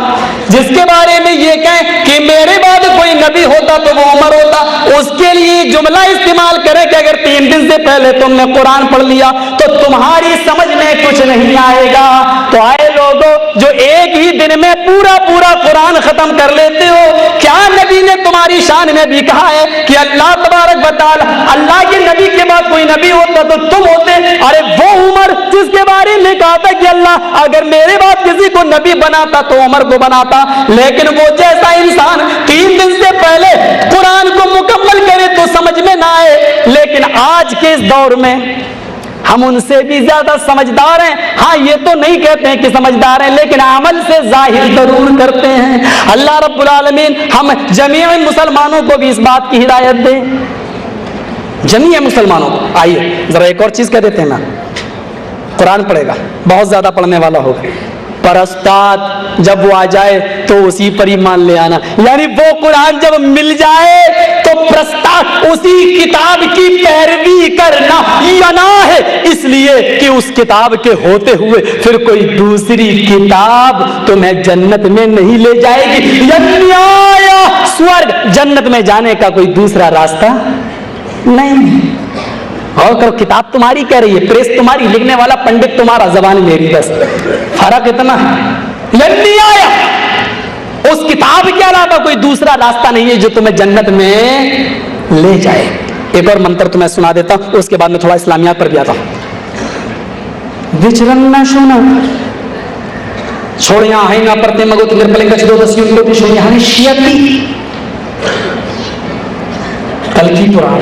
जिसके बारे में ये कहें कि मेरे बाद कोई नबी होता तो वो उमर होता, उसके लिए जुमला इस्तेमाल करें कि अगर 3 दिन से पहले तुमने कुरान पढ़ लिया तो तुम्हारी समझ में कुछ नहीं आएगा। तो आए लोगों जो एक ही दिन में पूरा पूरा कुरान खत्म कर लेते हो, क्या नबी ने तुम्हारी शान में भी कहा है कि अल्लाह तबारक व तआला, अल्लाह के नबी के बाद कोई नबी होता तो तुम होते? अरे वो उमर जिसके बारे में कहा था कि अल्लाह अगर मेरे बाद किसी को नबी बनाता तो उमर को बनाता, लेकिन वो जैसा इंसान 3 दिन से पहले कुरान को मुकम्मल करे तो समझ में ना आए। लेकिन आज के इस दौर में हम उनसे भी ज्यादा समझदार हैं। हाँ ये तो नहीं कहते हैं कि समझदार हैं, लेकिन अमल से जाहिर जरूर करते हैं। अल्लाह रब्बुल आलमीन हम जमीय मुसलमानों को भी इस बात की हिदायत दे, जमीय मुसलमानों को। आइए जरा एक और चीज कह देते हैं ना, कुरान पढ़ेगा, बहुत ज्यादा पढ़ने वाला होगा, पर उस्ताद जब वो आ जाए तो उसी पर ईमान ले आना। यानी वो कुरान जब मिल जाए तो प्रस्ताव उसी किताब की पैरवी करना मना है, इसलिए कि उस किताब के होते हुए फिर कोई दूसरी किताब तुम्हें जन्नत में नहीं ले जाएगी। न्याय स्वर्ग जन्नत में जाने का कोई दूसरा रास्ता नहीं। और करो, किताब तुम्हारी कह रही है, प्रेस तुम्हारी, लिखने वाला पंडित तुम्हारा, जबान मेरी, बस फर्क इतना है। उस किताब के अलावा कोई दूसरा रास्ता नहीं है जो तुम्हें जन्नत में ले जाए। एक और मंत्र तुम्हें सुना देता हूं, उसके बाद में थोड़ा इस्लामियात पर भी आता हूं। विचरण न सुना छोड़ यहां है ना परते मगो तिगर पले कछ दो दसियों को भी छोड़ यहां शियती कल्कि पुराण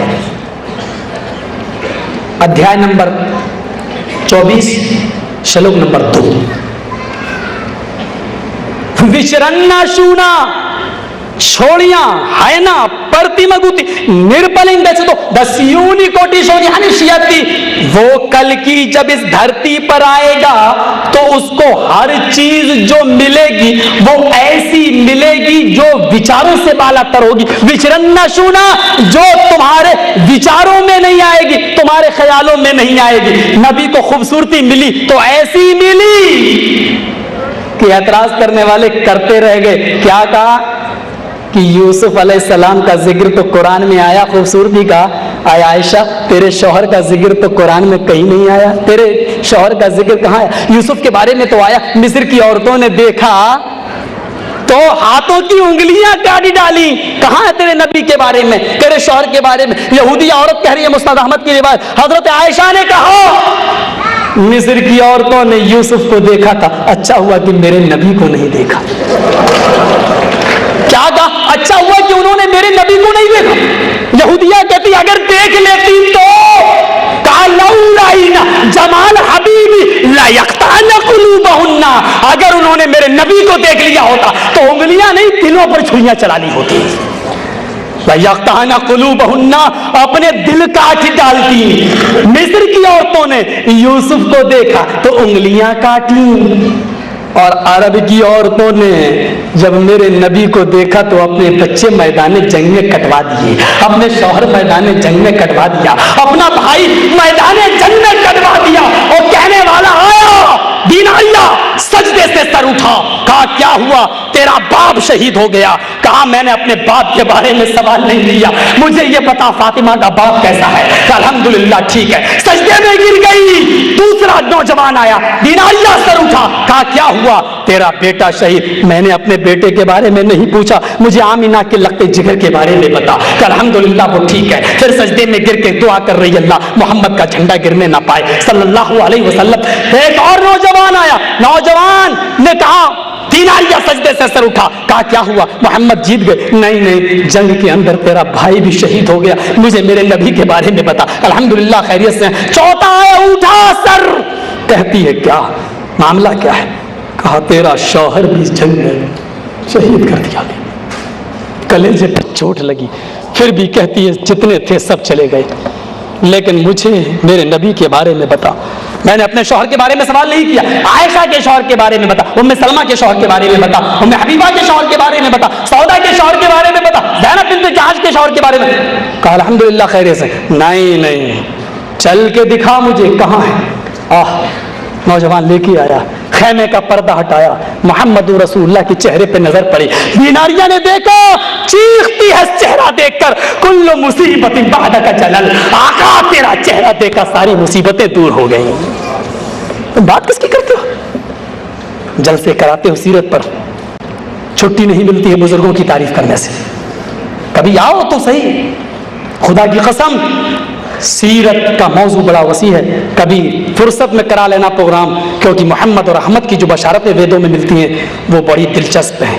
अध्याय नंबर 24 श्लोक नंबर 2। विचरन्ना शूना छोड़िया है ना प्रतिमगुति निर्बलिंग तो दस्यूनी कोटि सोनिहानिशियति। वो कल की जब इस धरती पर आएगा तो उसको हर चीज जो मिलेगी वो ऐसी मिलेगी जो विचारों से बालातर होगी। विचरन्ना शूना, जो तुम्हारे विचारों में नहीं आएगी, तुम्हारे ख्यालों में नहीं आएगी। नबी को खूबसूरती मिली तो ऐसी मिली कि एतराज करने वाले करते रह गए। क्या कहा कि यूसुफ अलैहिस्सलाम का जिक्र तो कुरान में आया खूबसूरती का, आया आयशा तेरे शौहर का जिक्र तो कुरान में कहीं नहीं आया, तेरे शौहर का जिक्र कहाँ है? यूसुफ के बारे में तो आया, मिस्र की औरतों ने देखा तो हाथों की उंगलियां काटी डाली। कहाँ है तेरे नबी के बारे में, तेरे शौहर के बारे में? यहूदी औरत कह रही है, मुस्नद अहमद की रिवायत, हजरत आयशा ने कहा मिस्र की औरतों ने यूसुफ को देखा था, अच्छा हुआ कि मेरे नबी को नहीं देखा। क्या कहा? अच्छा हुआ कि उन्होंने मेरे नबी को नहीं देखा। यहूदिया कहती अगर देख लेती तो जमाल हबीबी ला यख्ताना कुलूबहुन्ना, अगर उन्होंने मेरे नबी को देख लिया होता तो उंगलियां नहीं दिलों पर छुरियां चलानी होती। ला यख्ताना कुलूबहुन्ना, अपने दिल काट डालती। मिस्र की औरतों ने यूसुफ को देखा तो उंगलियां काटी, और अरब की औरतों ने जब मेरे नबी को देखा तो अपने बच्चे मैदान जंग में कटवा दिए, अपने शौहर मैदान जंग में कटवा दिया, अपना भाई मैदान जंग में कटवा दिया। और कहने वाला आया दीन अल्लाह, सजदे से सर उठा, कहा क्या हुआ? तेरा बाप शहीद हो गया। कहा मैंने अपने बाप के बारे में सवाल नहीं किया, मुझे ये पता फातिमा का बाप कैसा है। अल्हम्दुलिल्लाह ठीक है, सजदे में गिर गई। दूसरा नौजवान आया, दीन अल्लाह सर उठा, कहा क्या हुआ? तेरा बेटा शहीद। मैंने अपने बेटे के बारे में नहीं पूछा, मुझे आमिना के लक्ते जिगर के बारे में बता। अल्हम्दुलिल्लाह वो ठीक है। फिर सजदे में गिर के दुआ कर रही, अल्लाह मोहम्मद का झंडा गिरने ना पाए सल्लल्लाहु अलैहि वसल्लम। एक और नौजवान आया, नौजवान ने कहा दीनारिया, सजदे से सर उठा, कहा क्या हुआ? मोहम्मद जीत गए। नहीं नहीं, जंग के अंदर तेरा भाई भी शहीद हो गया, मुझे मेरे नबी के बारे में बता। अल्हम्दुलिल्लाह खैरियत से। चौथा आया, उठा सर, कहती है क्या मामला क्या है? कहा तेरा शौहर भी जंग में शहीद कर दिया गया। कलेजे पर चोट लगी, फिर भी कहती है जितने थे सब चले गए, लेकिन मुझे मेरे नबी के बारे में बता। मैंने अपने शौहर के बारे में सवाल नहीं किया, आयशा के शौहर के बारे में बता, उम्मे सलमा के शौहर के बारे में बता, उम्मे हबीबा के शौहर के बारे में बता, सौदा के शौहर के बारे में बता, ज़ैनब बिन्त जहाश के शौहर के बारे में। कहा अल्हम्दुलिल्लाह खैरियत से। नहीं नहीं, चल के दिखा मुझे कहाँ है। नौजवान लेके आया, खैमे का पर्दा हटाया, मोहम्मद रसूलुल्लाह के चेहरे पे नजर पड़ी। दीनारिया ने देखा, चीखती है चेहरा देखकर, कुल्लु मुसीबत बाद का जलल, आका तेरा चेहरा देखा सारी मुसीबतें दूर हो गई। तुम बात किसकी करते हो? जलसे कराते हो सीरत पर, छुट्टी नहीं मिलती है बुजुर्गों की तारीफ करने से। कभी आओ तो सही, खुदा की कसम सीरत का मौजू बड़ा वसी है, कभी फुर्सत में करा लेना प्रोग्राम, क्योंकि मोहम्मद और अहमद की जो बशारतें वेदों में मिलती हैं वो बड़ी दिलचस्प हैं,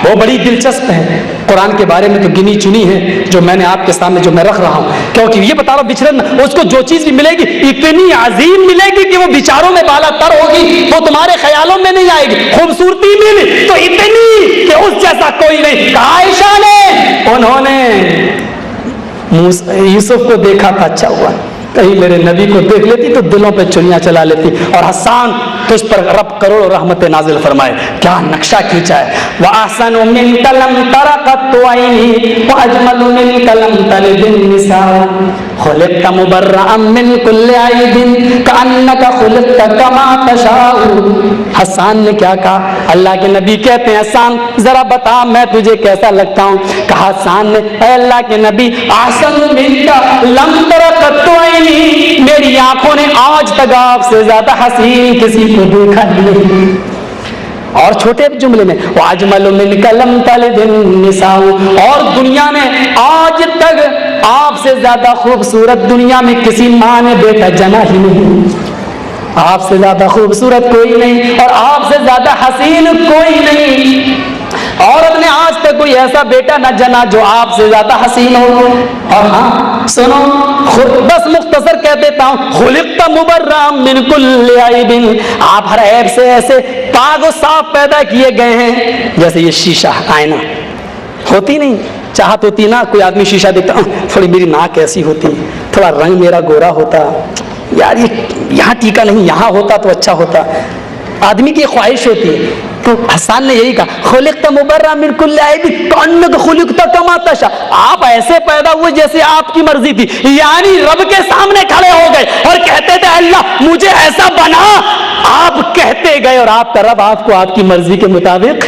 वो बड़ी दिलचस्प है। कुरान के बारे में तो गिनी चुनी है जो मैंने आपके सामने जो मैं रख रहा हूँ, क्योंकि ये बता रहा हूँ बिछड़न, उसको जो चीज भी मिलेगी इतनी अजीम मिलेगी कि वो विचारों में बालातर होगी, वो तुम्हारे ख्यालों में नहीं आएगी। खूबसूरती मिली तो इतनी कि उस जैसा कोई नहीं। आयशा ने, उन्होंने यूसुफ को देखा था, अच्छा हुआ कहीं मेरे नबी को देख लेती तो दिलों पे चुनियां चला लेती। और हसन तुझ पर रब करोड़ों रहमतें नाजिल फरमाए, क्या नक्शा खींचा है। वअहसनु मिन कलम तरक़त ऐनी वअजमलु मिन कलम तलिदिन निसा खुलिक़त मुबर्रअन मिन कुल्लि ऐबिन कअन्नका खुलिक़त कमा तशाउ। हसन ने क्या कहा? अल्लाह के नबी कहते हैं हसन जरा बता मैं तुझे कैसा लगता हूँ? कहा हसन ने, अल्लाह के नबी अहसनु मिनका लम तरक़त ऐनी, मेरी आंखों ने आज तक आपसे ज्यादा हसीन किसी को देखा नहीं। और छोटे जुमले में वाजमलु मिन कलम तलिदिन निसाउ, और दुनिया ने आज तक आपसे ज्यादा खूबसूरत दुनिया में किसी माँ ने बेटा जना ही नहीं। आपसे ज्यादा खूबसूरत कोई नहीं और आपसे ज्यादा हसीन कोई नहीं। औरत ने आज तक कोई ऐसा बेटा न जना जो आपसे ज्यादा हसीन हो। और हाँ सुनो, बस मुख्तसर कह देता हूं, खुलिक़्ता मुबर्रअम मिन कुल्लि ऐबिन, आप हर ऐब से ऐसे पाक और साफ पैदा किए गए हैं जैसे ये शीशा, आईना होती नहीं, चाहत होती ना, कोई आदमी शीशा देखता, थोड़ी मेरी नाक ऐसी होती, थोड़ा रंग मेरा गोरा होता, यार ये यहाँ टीका नहीं, यहाँ होता तो अच्छा होता, आदमी की ख्वाहिश होती है। तो हसन ने यही कहा, खुलिक़्ता मुबर्रअम मिन कुल्लि ऐबिन कअन्नका खुलिक़्ता कमा तशा, आप ऐसे पैदा हुए जैसे आपकी मर्जी थी। यानी रब के सामने खड़े हो गए और कहते थे अल्लाह मुझे ऐसा बना, आप कहते गए और आपका रब आपको आपकी मर्जी के मुताबिक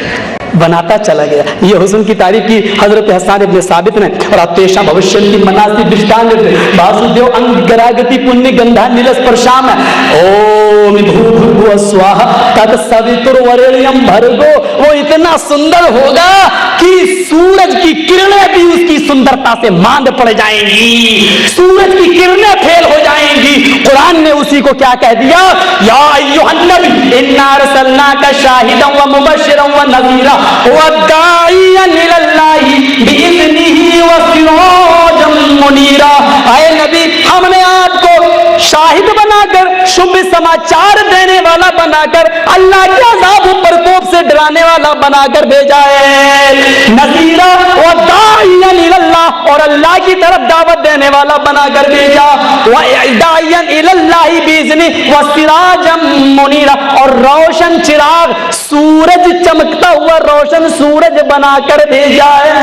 बनाता चला गया। ये हुस्न की तारीफ की हजरत हसन इब्न साबित ने। और अतेशा भविष्य की मनासी दृष्टांत वासुदेव अंग गरागति पुण्य गंधा नीलस परशाम ओम भूर्भुवः स्वाहा तत्सवितुर्वरेण्यं भर्गो, वो इतना सुंदर होगा कि सूरज की किरणें भी उसकी सुंदरता से मांद पड़ जाएंगी, सूरज की किरणें फेल हो जाएंगी। कुरान ने उसी को क्या कह दिया, या अय्युहन नबी इन्ना अरसलनाका शाहिदन व मुबश्शिरन व नज़ीरा व दाइयन इलल्लाहि बिइज़निही व सिराजम मुनीरा। ऐ नबी, हमने आपको शाहिद बनाकर, शुभ समाचार देने वाला बनाकर, अल्लाह के अज़ाब पर कोप से डराने वाला बनाकर भेजा है, नज़ीरा व दाइयन इलल्लाह, और अल्लाह की तरफ दावत देने वाला बनाकर भेजा, व दाइयन इलल्लाहि बिइज़निही व सिराजम मुनीरा, और रोशन चिराग, सूरज चमकता हुआ रोशन सूरज बनाकर भेजा है,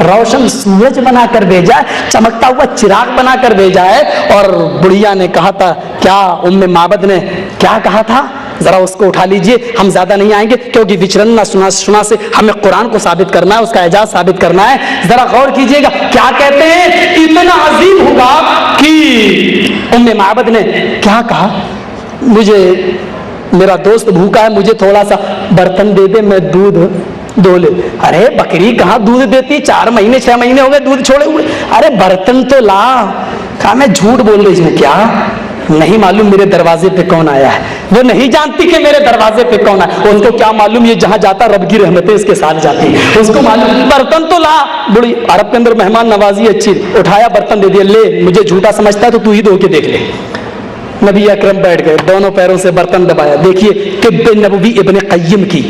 रोशन सूरज बनाकर भेजा है, चमकता हुआ चिराग बनाकर भेजा है। और बुढ़िया ने कहा था, क्या उम्मे माबद ने क्या कहा था, जरा उसको उठा लीजिए, हम ज्यादा नहीं आएंगे क्योंकि विचरण ना सुना से हमें कुरान को साबित करना है, उसका एजाज साबित करना है। जरा गौर कीजिएगा क्या कहते हैं, इतना अजीम होगा कि उम्मे माबद ने क्या कहा, मुझे मेरा दोस्त भूखा है, मुझे थोड़ा सा बर्तन दे दे, मैं दूध दो ले। अरे बकरी कहाँ दूध देती, 4 महीने 6 महीने हो गए दूध छोड़े हुए, अरे बर्तन तो ला। कहा मैं झूठ बोल रही हूँ, क्या नहीं मालूम मेरे दरवाजे पे कौन आया है, वो नहीं जानती कि मेरे दरवाजे पे कौन है, उनको क्या मालूम ये जहां जाता रब की रहमतें इसके साथ जाती है, उसको मालूम बर्तन तो ला। बुढ़ी अरब के अंदर मेहमान नवाजी अच्छी, उठाया बर्तन दे दिया, ले मुझे झूठा समझता है तो तू ही धो के देख ले। नबी अकरम बैठ गए, दोनों पैरों से बर्तन दबाया। देखिए तिब्बे नबवी इब्ने क़य्यिम की,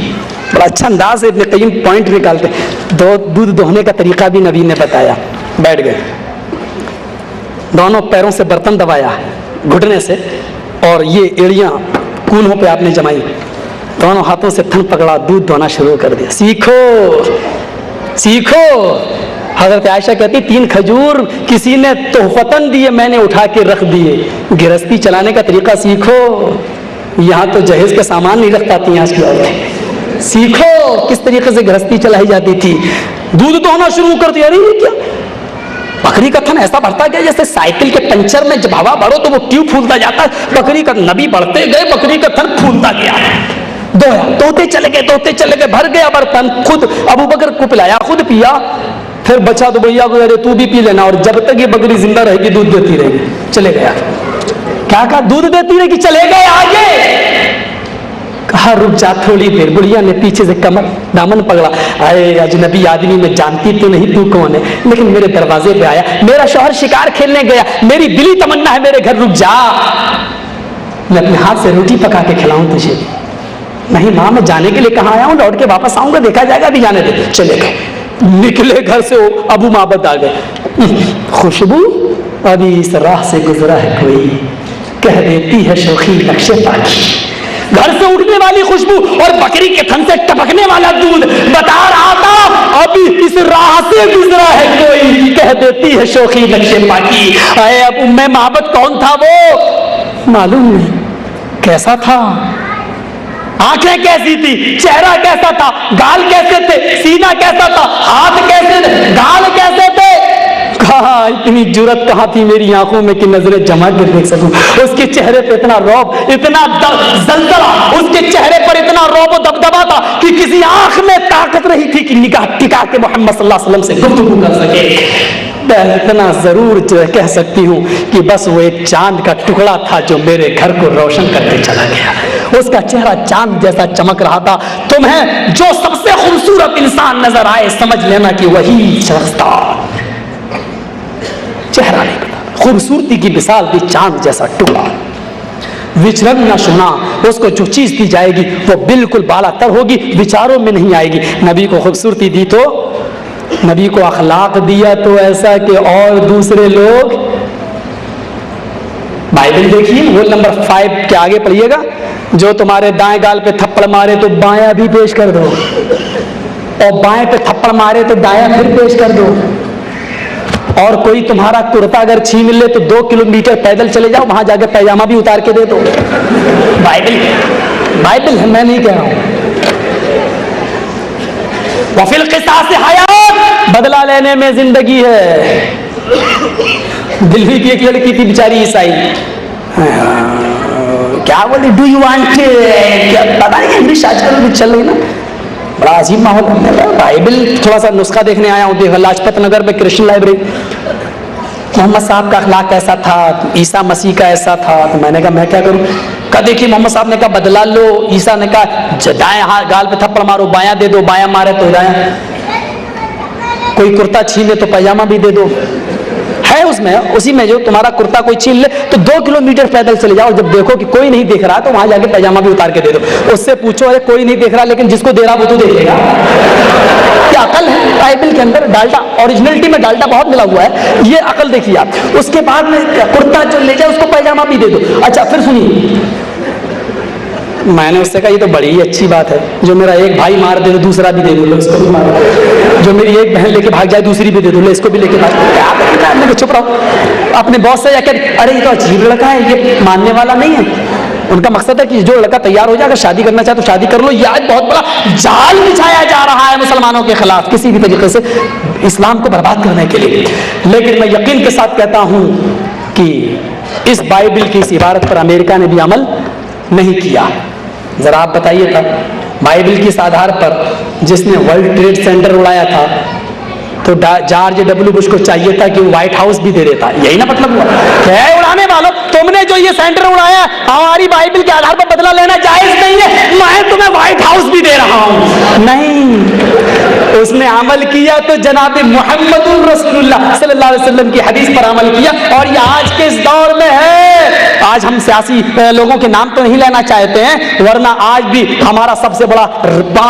बड़ा अच्छा अंदाज है, इब्ने क़य्यिम पॉइंट निकालते, दूध दोहने का तरीका भी नबी ने बताया। बैठ गए, दोनों पैरों से बर्तन दबाया घुटने से, और ये एड़ियां कूल्हों पे आपने जमाई, दोनों हाथों से थन पकड़ा, दूध धोना शुरू कर दिया। सीखो सीखो। हजरत आयशा कहती 3 खजूर किसी ने तोहफतन दिए, मैंने उठा के रख दिए। गृहस्थी चलाने का तरीका सीखो, यहाँ तो जहेज का सामान नहीं रख पाती आज की औरतें। सीखो किस तरीके से गृहस्थी चलाई जाती थी। दूध धोना शुरू कर दिया। अरे ये क्या, बकरी का थन ऐसा बढ़ता गया जैसे साइकिल के पंचर में जब हवा भरो तो वो ट्यूब फूलता जाता है, बकरी का, नबी बढ़ते गए, बकरी का थन फूलता गया, धोया, धोते चले गए, भर गया बर्तन, खुद अबू बकर को पिलाया, खुद पिया, फिर बचा तो भैया को, अरे तू भी पी लेना, और जब तक ये बकरी जिंदा रहेगी दूध देती रहेगी। चले गया, क्या कहा, दूध देती रहेगी, चले गए आगे। कहा रुक जा थोड़ी देर। बुढ़िया ने पीछे से कमर दामन पकड़ा, अरे अजनबी आदमी, मैं जानती तो नहीं तू कौन है, लेकिन मेरे दरवाजे पे आया, मेरा शौहर शिकार खेलने गया, मेरी दिली तमन्ना है मेरे घर, रुक जा, मैं अपने हाथ से रोटी पका के खिलाऊं तुझे। नहीं माँ, मैं जाने के लिए कहाँ आया हूँ, लौट के वापस आऊंगा, देखा जाएगा, अभी जाने दे। चले गए, निकले घर से, अबू माबद आ गए। खुशबू अभी इस राह से गुजरा है कोई, कह देती है शौखी नक्शे पाकी। घर से उठने वाली खुशबू और बकरी के थन से टपकने वाला दूध बता रहा था अभी इस राह से गुजरा है कोई, कह देती है शौखी नक्शे पाकी। अरे अब उम्मे माबद कौन था वो मालूम नहीं, कैसा था, आंखें कैसी थी, चेहरा कैसा था, गाल कैसे थे, सीना कैसा था, हाथ कैसे थे, गाल कैसे थे, कहा इतनी जुरत कहाँ थी मेरी आंखों में कि नजरें जमा के देख सकूं। उसके चेहरे पे इतना रौब, इतना जलजला, उसके चेहरे पर इतना रौब दबदबा था कि किसी आंख में ताकत नहीं थी कि निगाह टिका के मोहम्मद सल्लल्लाहु अलैहि वसल्लम से गुफ्तगू कर सके। मैं इतना जरूर कह सकती हूँ कि बस वो एक चांद का टुकड़ा था जो मेरे घर को रोशन करके चला गया। उसका चेहरा चांद जैसा चमक रहा था। तुम्हें जो सबसे खूबसूरत इंसान नजर आए, समझ लेना कि वही शख्स था। चेहरा नहीं पता, खूबसूरती की मिसाल दी चांद जैसा टुकड़ा, विचरन न सुना। उसको जो चीज दी जाएगी वो बिल्कुल बालातर होगी, विचारों में नहीं आएगी। नबी को खूबसूरती दी तो नबी को अखलाक दिया तो ऐसा कि और दूसरे लोग। बाइबल देखिए, वो नंबर 5 के आगे पढ़िएगा, जो तुम्हारे दाएं गाल पे थप्पड़ मारे तो बायां भी पेश कर दो, और बाएं पे थप्पड़ मारे तो दायां फिर पेश कर दो, और कोई तुम्हारा कुर्ता अगर छीन ले तो 2 किलोमीटर पैदल चले जाओ, वहां जाकर पैजामा भी उतार के दे दो। बाइबल है, मैं नहीं कह रहा हूं। वफिल क़िसास हयात, बदला लेने में जिंदगी है। दिल्ली की एक लड़की थी बेचारी ईसाई, क्या बोली, डू यू वांट, क्या पता नहीं, इंग्लिश आजकल भी चल रही ना, बड़ा अजीब माहौल। बाइबल थोड़ा सा नुस्खा देखने आया हूँ, देखा लाजपत नगर में कृष्ण लाइब्रेरी, मोहम्मद साहब का अखलाक कैसा था, ईसा मसीह का ऐसा था। तो मैंने कहा मैं क्या करूं? कहा देखिए मोहम्मद साहब ने कहा बदला लो, ईसा ने कहा दाएं हाथ गाल पे थप्पड़ मारो, बायां दे दो, बायां मारे तो दायां, कोई कुर्ता छीन ले तो पैजामा भी दे दो। है उसमें, उसी में जो तुम्हारा कुर्ता कोई छीन ले तो 2 किलोमीटर पैदल चले जाओ, जब देखो कि कोई नहीं देख रहा तो वहां जाके पैजामा भी उतार के दे दो। उससे पूछो अरे कोई नहीं देख रहा लेकिन जिसको दे रहा वो तो देखेगा। क्या अकल है? बाइबल के अंदर डाल्डा, ओरिजिनलिटी में डाल्डा बहुत मिला हुआ है, ये अकल देखिए आप। उसके बाद में कुर्ता जो ले जाए उसको पैजामा भी दे दो। अच्छा फिर सुनिए, मैंने उससे कहा ये तो बड़ी ही अच्छी बात है, जो मेरा एक भाई मार दे तो दूसरा भी दे दो, उसको भी मार, जो मेरी एक बहन लेके भाग जाए दूसरी भी दे दो, इसको भी लेके भाग। क्या मैं चुप रहो। अपने बॉस से जाकर अरे ये तो अजीब लड़का है, ये मानने वाला नहीं है। उनका मकसद है कि जो लड़का तैयार हो जाए, अगर शादी करना चाहे तो शादी कर लो। ये आज बहुत बड़ा जाल बिछाया जा रहा है मुसलमानों के खिलाफ, किसी भी तरीके से इस्लाम को बर्बाद करने के लिए। लेकिन मैं यकीन के साथ कहता हूं कि इस बाइबल की इस इबारत पर अमेरिका ने भी अमल नहीं किया। जरा आप बताइए था, बाइबल के इस आधार पर जिसने वर्ल्ड ट्रेड सेंटर उड़ाया था तो जॉर्ज डब्ल्यू बुश को चाहिए था कि वो व्हाइट हाउस भी दे देता। यही ना मतलब हुआ? क्या उड़ाने वालों, तुमने जो ये सेंटर उड़ाया हमारी बाइबल के आधार पर बदला लेना जायज नहीं है, मैं तुम्हें व्हाइट हाउस भी दे रहा हूं। नहीं, उसने अमल किया तो जनाब मुहम्मदुर रसूलुल्लाह सल्लल्लाहु अलैहि वसल्लम की हदीस पर अमल किया। और ये आज के इस दौर में है। आज हम सियासी लोगों के नाम तो नहीं लेना चाहते हैं, वरना आज भी हमारा सबसे बड़ा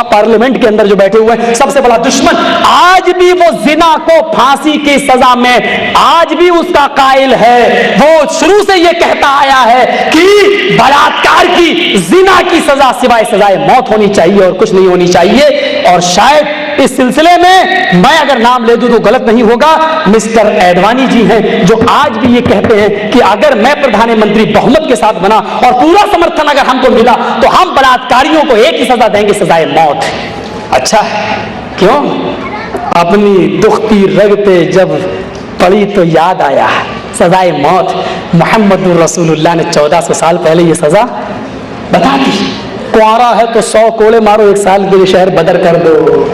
पार्लियामेंट के अंदर जो बैठे हुए हैं सबसे बड़ा दुश्मन आज भी वो जिना को फांसी की सजा में आज भी उसका कायल है। वो शुरू से ये कहता आया है कि बलात्कार की, जिना की सजा सिवाय सजाए मौत होनी चाहिए और कुछ नहीं होनी चाहिए। और शायद इस सिलसिले में मैं अगर नाम ले दूं तो गलत नहीं होगा, मिस्टर एडवाणी जी हैं जो आज भी ये कहते हैं कि अगर मैं प्रधानमंत्री बहुमत के साथ बना और पूरा समर्थन अगर हमको मिला तो हम बलात्कारियों को एक ही सजा देंगे, सजाए मौत। अच्छा क्यों? अपनी दुखती रग पे जब पड़ी तो याद आया सजाए मौत। मोहम्मदुर रसूलुल्लाह ने 1400 साल पहले ये सजा बता दी। कुआरा है तो 100 कोड़े मारो, 1 साल के लिए शहर बदर कर दो।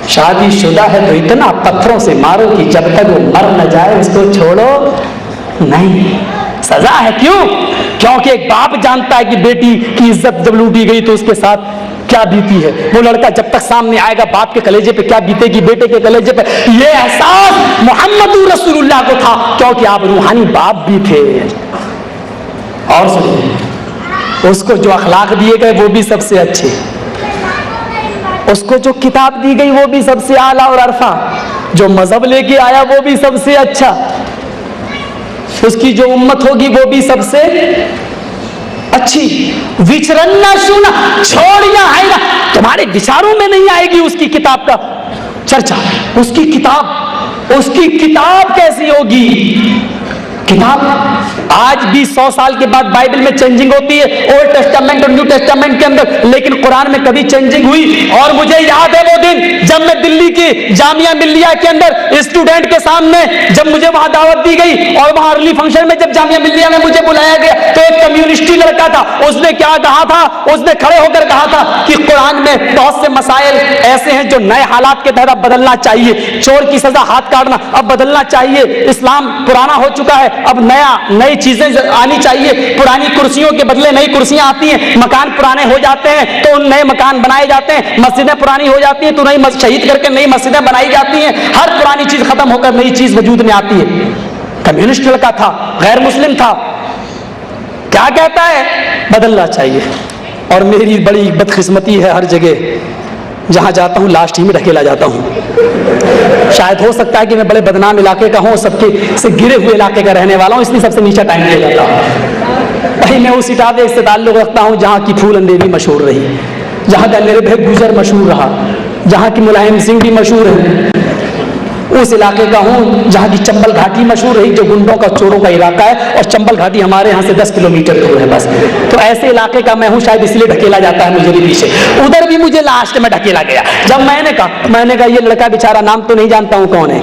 शादीशुदा है तो इतना पत्थरों से मारो कि जब तक वो मर न जाए उसको छोड़ो नहीं। सजा है क्यों? क्योंकि एक बाप जानता है कि बेटी की इज्जत जब लूटी गई तो उसके साथ क्या बीती है। वो लड़का जब तक सामने आएगा बाप के कलेजे पे क्या बीतेगी, बेटे के कलेजे पे। ये एहसास मुहम्मदुर रसूलुल्लाह को था क्योंकि आप रूहानी बाप भी थे। और सुनिए, उसको जो अखलाक दिए गए वो भी सबसे अच्छे, उसको जो किताब दी गई वो भी सबसे आला और अरफा, जो मजहब लेके आया वो भी सबसे अच्छा, उसकी जो उम्मत होगी वो भी सबसे अच्छी। विचरन ना सुना, छोड़िया है ना, तुम्हारे विचारों में नहीं आएगी उसकी किताब का चर्चा। उसकी किताब कैसी होगी? किताब आज भी 100 साल के बाद बाइबल में चेंजिंग होती है, ओल्ड टेस्टामेंट और न्यू टेस्टामेंट के अंदर, लेकिन कुरान में कभी चेंजिंग हुई? और मुझे याद है वो दिन जब मैं दिल्ली की जामिया मिल्लिया के अंदर स्टूडेंट के सामने, जब मुझे वहां दावत दी गई और वहां अर्ली फंक्शन में जब जामिया मिल्लिया में मुझे बुलाया गया, तो एक कम्युनिस्टी लड़का था, उसने क्या कहा था? उसने खड़े होकर कहा था कि कुरान में बहुत से मसाइल ऐसे हैं जो नए हालात के तहत बदलना चाहिए। चोर की सजा हाथ काटना अब बदलना चाहिए, इस्लाम पुराना हो चुका है, अब नई चीजें आनी चाहिए। पुरानी कुर्सियों के बदले नई कुर्सियां आती हैं, मकान पुराने हो जाते हैं तो नए मकान बनाए जाते हैं, मस्जिदें पुरानी हो जाती हैं तो नई शहीद करके नई मस्जिदें बनाई जाती हैं। हर पुरानी चीज खत्म होकर नई चीज वजूद में आती है। कम्युनिस्ट लड़का था, गैर मुस्लिम था, क्या कहता है? बदलना चाहिए। और मेरी बड़ी बदकिस्मती है, हर जगह जहां जाता हूं लास्ट ही में ढकेला जाता हूं। शायद हो सकता है कि मैं बड़े बदनाम इलाके का हूं, सबके से गिरे हुए इलाके का रहने वाला हूं, इसलिए सबसे नीचा टाइम दिया जाता हूं। भाई मैं उस इटावे से ताल्लुक रखता हूं जहां की फूलन देवी मशहूर रही, जहां का निर्भय गुजर मशहूर रहा, जहां की मुलायम सिंह भी मशहूर है। उस इलाके का हूं जहां की चंबल घाटी मशहूर रही, जो गुंडों का चोरों का इलाका है, और चंबल घाटी हमारे यहां से 10 किलोमीटर दूर है बस। तो ऐसे इलाके का मैं हूं, शायद इसलिए ढकेला जाता है मुझे भी पीछे। उधर भी मुझे लास्ट में ढकेला गया। जब मैंने कहा ये लड़का बेचारा, नाम तो नहीं जानता हूं कौन है,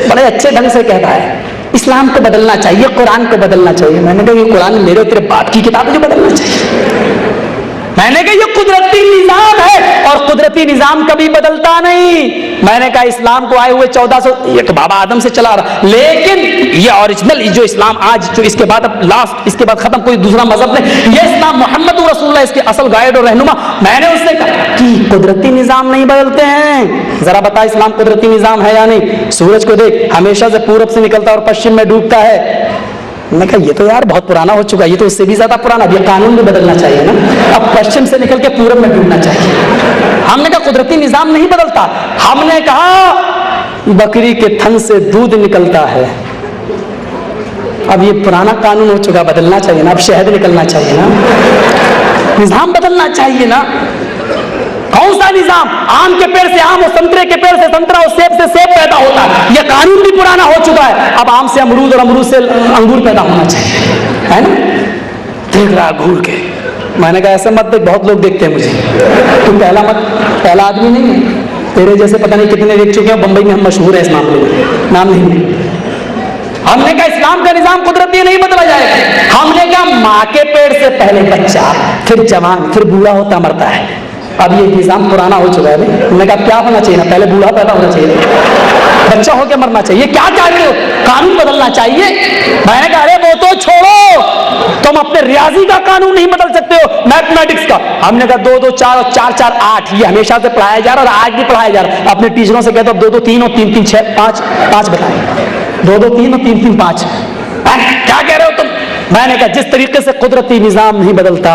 बड़े अच्छे ढंग से कहता है इस्लाम को बदलना चाहिए, कुरान को बदलना चाहिए। मैंने कहा ये कुरान मेरे तेरे बाप की किताब है जो बदलना चाहिए। मैंने कहा ये कुदरती निजाम है और कुदरती निजाम कभी बदलता नहीं। मैंने कहा इस्लाम को आए हुए 1400, ये तो बाबा आदम से चला रहा, लेकिन ये ओरिजिनल जो इस्लाम आज जो इसके बाद अब लास्ट, इसके बाद खत्म, कोई दूसरा मजहब नहीं, ये इस्लाम मोहम्मद रसूलुल्लाह इसके असल गाइड और रहनुमा। मैंने उससे कहा कि कुदरती निजाम नहीं बदलते हैं, जरा बता इस्लाम कुदरती निजाम है या नहीं? सूरज को देख, हमेशा से पूरब से निकलता और पश्चिम में डूबता है। मैंने कहा ये तो यार बहुत पुराना हो चुका है, ये तो इससे भी ज्यादा पुराना, ये कानून भी बदलना चाहिए ना, अब पश्चिम से निकल के पूरब में डूबना चाहिए। हमने कहा कुदरती निजाम नहीं बदलता, हमने कहा बकरी के थन से दूध निकलता है, अब ये पुराना कानून हो चुका, बदलना चाहिए ना, अब शहद निकलना चाहिए ना, निजाम बदलना चाहिए ना। कौन सा निजाम? आम के पेड़ से आम और संतरे के पेड़ से संतरा और सेब से सेब पैदा होता है, यह कानून भी पुराना हो चुका है, अब आम से अमरूद और अमरूद से अंगूर पैदा होना चाहिए, है ना? देख रहा घूर के। मैंने कहा ऐसे मत देख, बहुत लोग देखते हैं मुझे, तू पहला आदमी नहीं है, तेरे जैसे पता नहीं कितने देख चुके हैं, बंबई में हम मशहूर है इस मामले में, नाम नहीं। हमने कहा इस्लाम का निजाम कुदरती नहीं बदला जाएगा। हमने कहा माँ के पेड़ से पहले बच्चा, फिर जवान, फिर बूढ़ा होता मरता है, अब ये निजाम पुराना हो चुका है। हमने कहा क्या होना चाहिए ना, पहले बूढ़ा पैदा होना चाहिए, बच्चा होकर मरना चाहिए, क्या चाहते हो? कानून बदलना चाहिए। मैंने कहा अरे वो तो छोड़ो, तुम अपने रियाजी का कानून नहीं बदल सकते हो, मैथमेटिक्स का। हमने कहा 2 2 4 4 4 8 ये हमेशा से पढ़ाया जा रहा और आज भी पढ़ाया जा रहा। अपने टीचरों से कहते हो 2 2 3 और 3 3 6 5 5 बताए, 2 2 3 और 3 3 5, क्या कह रहे हो तुम? मैंने कहा जिस तरीके से कुदरती निजाम नहीं बदलता,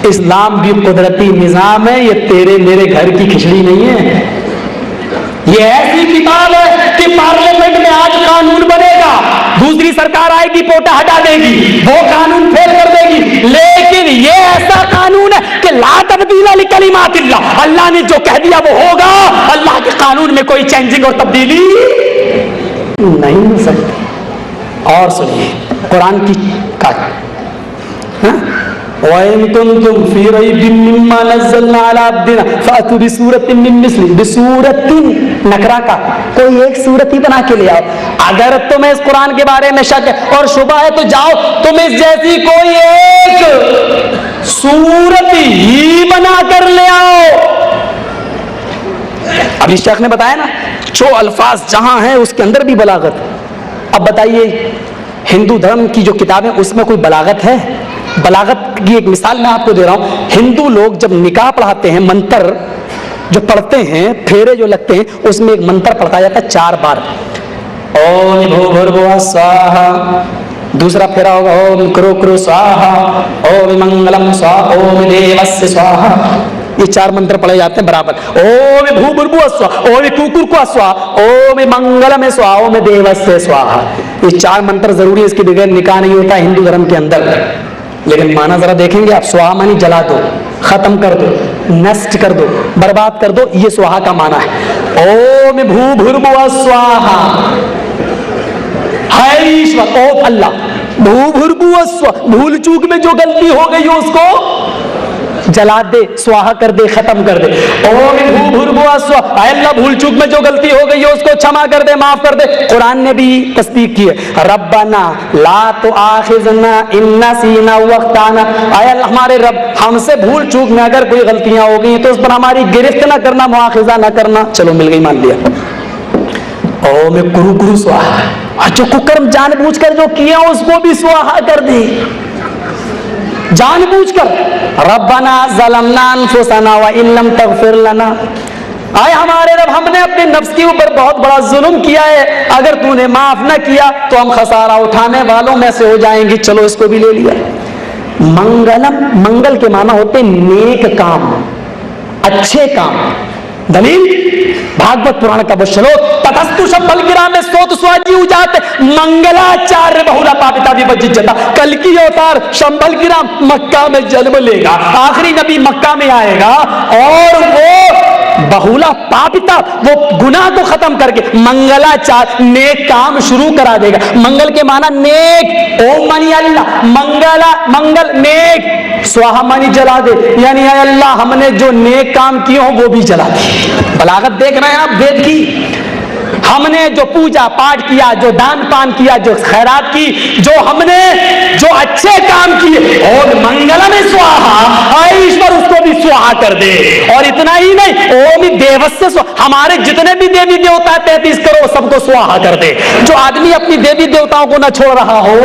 इस्लाम भी कुदरती निजाम है, ये तेरे मेरे घर की खिचड़ी नहीं है। ये ऐसी किताब है कि पार्लियामेंट में आज कानून बनेगा, दूसरी सरकार आएगी पोटा हटा देगी, वो कानून फेल कर देगी, लेकिन ये ऐसा कानून है कि ला तब्दीला लिकलिमातिल्लाह, अल्लाह ने जो कह दिया वो होगा। अल्लाह के कानून में कोई चेंजिंग और तब्दीली नहीं हो सकती। और सुनिए कुरान की नकरा का कोई एक सूरत ही बना के ले आओ। अगर तुम्हें इस कुरान के बारे में शक है और शुबह है तो जाओ तुम इस जैसी कोई एक सूरत ही बना कर ले आओ। अभी शेख ने बताया ना, जो अल्फाज जहां हैं उसके अंदर भी बलागत। अब बताइए हिंदू धर्म की जो किताबें उसमें कोई बलागत है? बलागत की एक मिसाल मैं आपको दे रहा हूं। हिंदू लोग जब निकाह पढ़ाते हैं, मंत्र जो पढ़ते हैं, फेरे जो लगते हैं, उसमें एक मंत्र पढ़ा जाता है 4 बार। ओम भूर्भुवः स्वाहा, दूसरा फेरा होगा ओम क्रो क्रो स्वाहा, ओम मंगलम स्वाहा, ओम देवस्य स्वाहा। ये 4 मंत्र पढ़े जाते हैं बराबर। ओम भूर्भुवः स्वाहा, ओम कुकुर स्वाहा, ओम मंगलम स्वाहा, ओम देवस्य स्वाहा। ये 4 मंत्र जरूरी है, इसके बगैर निकाह नहीं होता हिंदू धर्म के अंदर। लेकिन माना जरा देखेंगे आप, स्वाहा मानी जला दो, खत्म कर दो, नष्ट कर दो, बर्बाद कर दो, ये स्वाहा का माना है। ओम भूर्भुवः स्वाहा है ऐ ईश्वर, ओ अल्लाह, भूभुर्भुवस्व, भूल चूक में जो गलती हो गई हो उसको जला दे, स्वाहा कर दे, खत्म कर दे। ओम भूभुर्भुवस्व, ऐ अल्लाह, भूल चूक में जो गलती हो गई है उसको क्षमा कर दे, माफ कर दे। कुरान ने भी तस्दीक की है, रब्बना ला तुआखिजना इन नसीना वअख्ताना, ऐ अल्लाह हमारे रब, हमसे भूल चूक में अगर कोई गलतियां हो गई तो उस पर हमारी गिरफ्त ना करना, मुआखिजा ना करना। चलो मिल गई, मान लिया। ओम कुरु कुरु स्वाहा, जो कुकर्म जानबूझकर जो किया उसको भी स्वाहा कर दी, जानबूझकर। रब्बना ज़लमना अनफुसना व इन लम तगफिर लना, आए हमारे रब, हमने अपने नफ्स के ऊपर बहुत बड़ा जुल्म किया है, अगर तूने माफ न किया तो हम खसारा उठाने वालों में से हो जाएंगे। चलो इसको भी ले लिया। मंगलम, मंगल के माना होते नेक काम, अच्छे काम। दलील भागवत पुराण का वो श्लोक, ततस्तु शंभल गिरा में सोत स्वाजी उजात मंगलाचार्य बहुला पापिता विभजिता। कल की अवतार शंभल गिरा मक्का में जन्म लेगा, आखिरी नबी मक्का में आएगा और वो बहुला पापिता, वो गुनाह को खत्म करके मंगलाचार, नेक काम शुरू करा देगा। मंगल के माना नेक, ओम मानी अल्लाह, मंगला मंगल नेक, स्वाहा मानी जला दे, यानी अल्लाह हमने जो नेक काम किए हो वो भी जला दे। बलागत देख रहे हैं आप वेद की। हमने जो पूजा पाठ किया, जो दान पान किया, जो खैरात की, जो हमने जो अच्छे काम किए, और मंगल में स्वाहा, ईश्वर उसको भी स्वाहा कर दे। और इतना ही नहीं, ओम देवस्य स्वाहा, हमारे जितने भी देवी देवता 33 करोड़ सबको स्वाहा कर दे। जो आदमी अपनी देवी देवताओं को ना छोड़ रहा हो